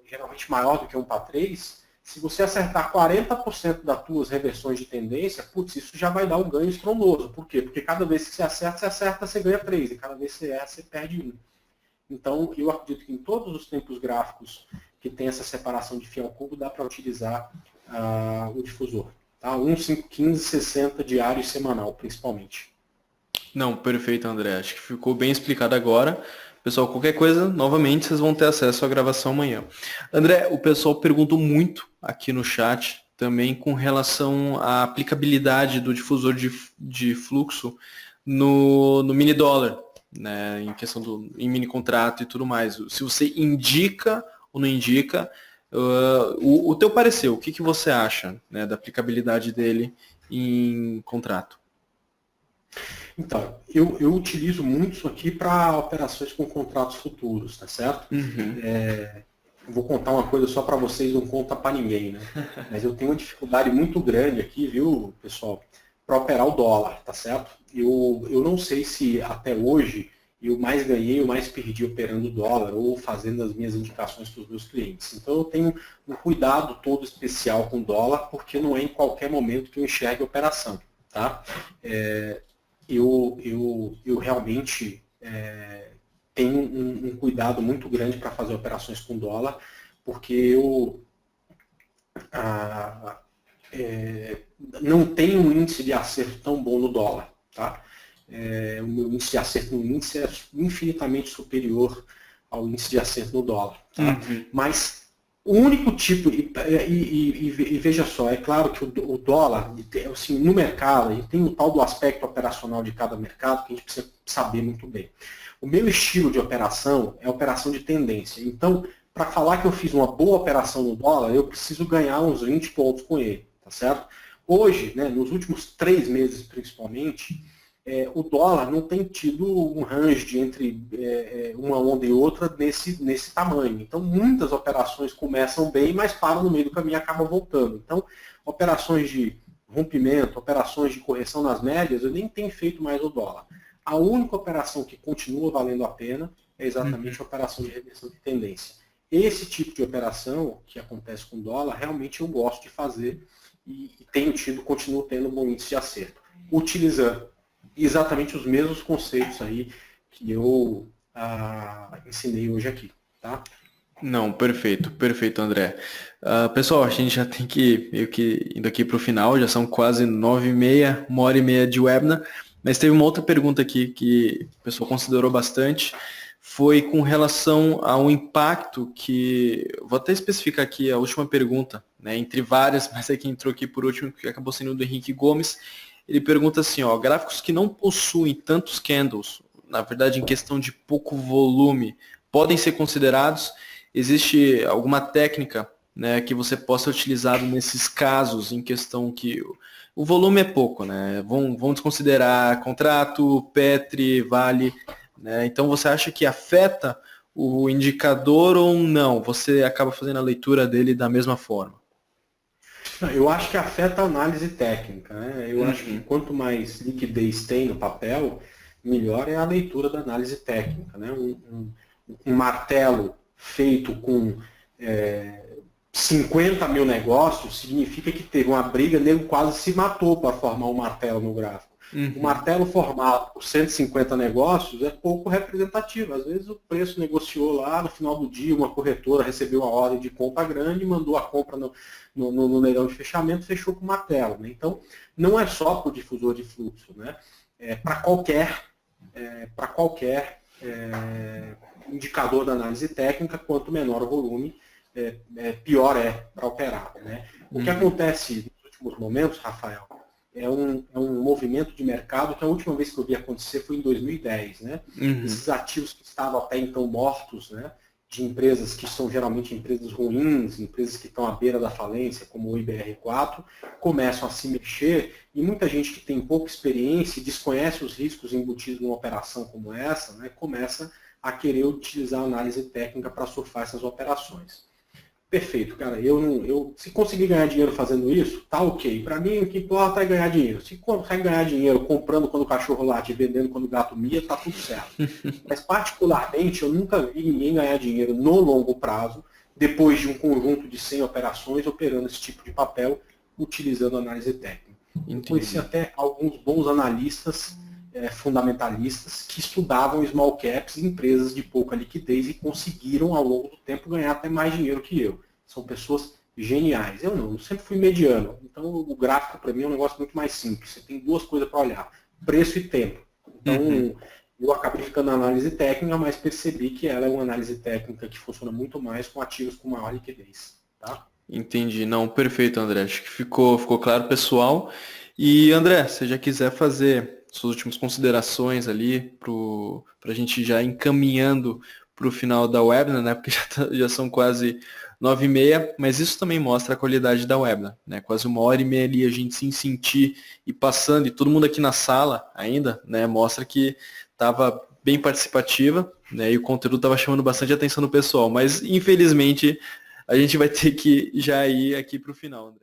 geralmente maior do que 1 para 3, se você acertar 40% das tuas reversões de tendência, putz, isso já vai dar um ganho estrondoso. Por quê? Porque cada vez que você acerta, você ganha 3. E cada vez que você erra, você perde 1. Então, eu acredito que em todos os tempos gráficos que tem essa separação de φ ao cubo, dá para utilizar o difusor. Tá? 1, 5, 15, 60 diário e semanal, principalmente. Não, perfeito, André. Acho que ficou bem explicado agora. Pessoal, qualquer coisa, novamente, vocês vão ter acesso à gravação amanhã. André, o pessoal perguntou muito aqui no chat também com relação à aplicabilidade do difusor de fluxo no mini dólar, né, em questão em mini contrato e tudo mais. Se você indica ou não indica, o teu parecer, o que você acha, né, da aplicabilidade dele em contrato? Então, eu utilizo muito isso aqui para operações com contratos futuros, tá certo? Vou contar uma coisa só para vocês, não conta para ninguém, né? Mas eu tenho uma dificuldade muito grande aqui, viu, pessoal, para operar o dólar, tá certo? Eu não sei se até hoje eu mais ganhei ou mais perdi operando o dólar ou fazendo as minhas indicações para os meus clientes. Então eu tenho um cuidado todo especial com o dólar, porque não é em qualquer momento que eu enxergue a operação, tá? Eu realmente tenho um cuidado muito grande para fazer operações com dólar, porque eu não tenho um índice de acerto tão bom no dólar, Tá? O meu índice de acerto no índice é infinitamente superior ao índice de acerto no dólar. Tá? Mas o único tipo, e veja só, é claro que o dólar, assim, no mercado, a gente tem o tal do aspecto operacional de cada mercado que a gente precisa saber muito bem. O meu estilo de operação é operação de tendência. Então, para falar que eu fiz uma boa operação no dólar, eu preciso ganhar uns 20 pontos com ele, tá certo? Hoje, né, nos últimos 3 meses principalmente, o dólar não tem tido um range entre uma onda e outra nesse tamanho. Então, muitas operações começam bem, mas param no meio do caminho e acabam voltando. Então, operações de rompimento, operações de correção nas médias, eu nem tenho feito mais o dólar. A única operação que continua valendo a pena é exatamente a operação de reversão de tendência. Esse tipo de operação que acontece com o dólar, realmente eu gosto de fazer e continuo tendo um bom índice de acerto, utilizando exatamente os mesmos conceitos aí que eu ensinei hoje aqui. Tá? Não, perfeito, André. Pessoal, a gente já tem que meio que indo aqui para o final, já são quase 9h30, 1h30 de webinar, mas teve uma outra pergunta aqui que o pessoal considerou bastante, foi com relação ao impacto que, vou até especificar aqui a última pergunta, né, entre várias, mas é que entrou aqui por último, que acabou sendo o do Henrique Gomes. Ele pergunta assim, gráficos que não possuem tantos candles, na verdade em questão de pouco volume, podem ser considerados? Existe alguma técnica, né, que você possa utilizar nesses casos em questão que o volume é pouco, né? Vamos desconsiderar contrato, Petri, Vale, né? Então você acha que afeta o indicador ou não? Você acaba fazendo a leitura dele da mesma forma? Eu acho que afeta a análise técnica. Né? Eu acho que quanto mais liquidez tem no papel, melhor é a leitura da análise técnica. Né? Um martelo feito com 50 mil negócios significa que teve uma briga, nego quase se matou para formar um martelo no gráfico. O martelo formado por 150 negócios é pouco representativo. Às vezes o preço negociou lá, no final do dia, uma corretora recebeu uma ordem de compra grande, mandou a compra no leilão de fechamento, fechou com martelo. Né? Então, não é só para o difusor de fluxo. Né? Para qualquer indicador da análise técnica, quanto menor o volume, pior é para operar. Né? O que acontece nos últimos momentos, Rafael, é um movimento de mercado que a última vez que eu vi acontecer foi em 2010. Né? Esses ativos que estavam até então mortos, né, de empresas que são geralmente empresas ruins, empresas que estão à beira da falência, como o IBR4, começam a se mexer e muita gente que tem pouca experiência e desconhece os riscos embutidos numa operação como essa, né, começa a querer utilizar a análise técnica para surfar essas operações. Perfeito, cara. Se conseguir ganhar dinheiro fazendo isso, tá ok. Para mim, o que importa é ganhar dinheiro. Se consegue ganhar dinheiro comprando quando o cachorro late e vendendo quando o gato mia, tá tudo certo. Mas, particularmente, eu nunca vi ninguém ganhar dinheiro no longo prazo, depois de um conjunto de 100 operações, operando esse tipo de papel, utilizando análise técnica. Eu conheci até alguns bons analistas fundamentalistas que estudavam small caps, empresas de pouca liquidez e conseguiram ao longo do tempo ganhar até mais dinheiro que eu. São pessoas geniais. Eu não, eu sempre fui mediano. Então o gráfico para mim é um negócio muito mais simples. Você tem duas coisas para olhar, preço e tempo. Então eu acabei ficando na análise técnica, mas percebi que ela é uma análise técnica que funciona muito mais com ativos com maior liquidez. Tá? Entendi. Não, perfeito, André. Acho que ficou claro, pessoal. E André, se já quiser fazer suas últimas considerações ali para a gente já encaminhando para o final da webinar, né? Porque já são quase 9h30, mas isso também mostra a qualidade da webinar, né? Quase 1h30 ali a gente se sentir e passando, e todo mundo aqui na sala ainda, né? Mostra que estava bem participativa, né? E o conteúdo estava chamando bastante atenção do pessoal, mas infelizmente a gente vai ter que já ir aqui para o final, André.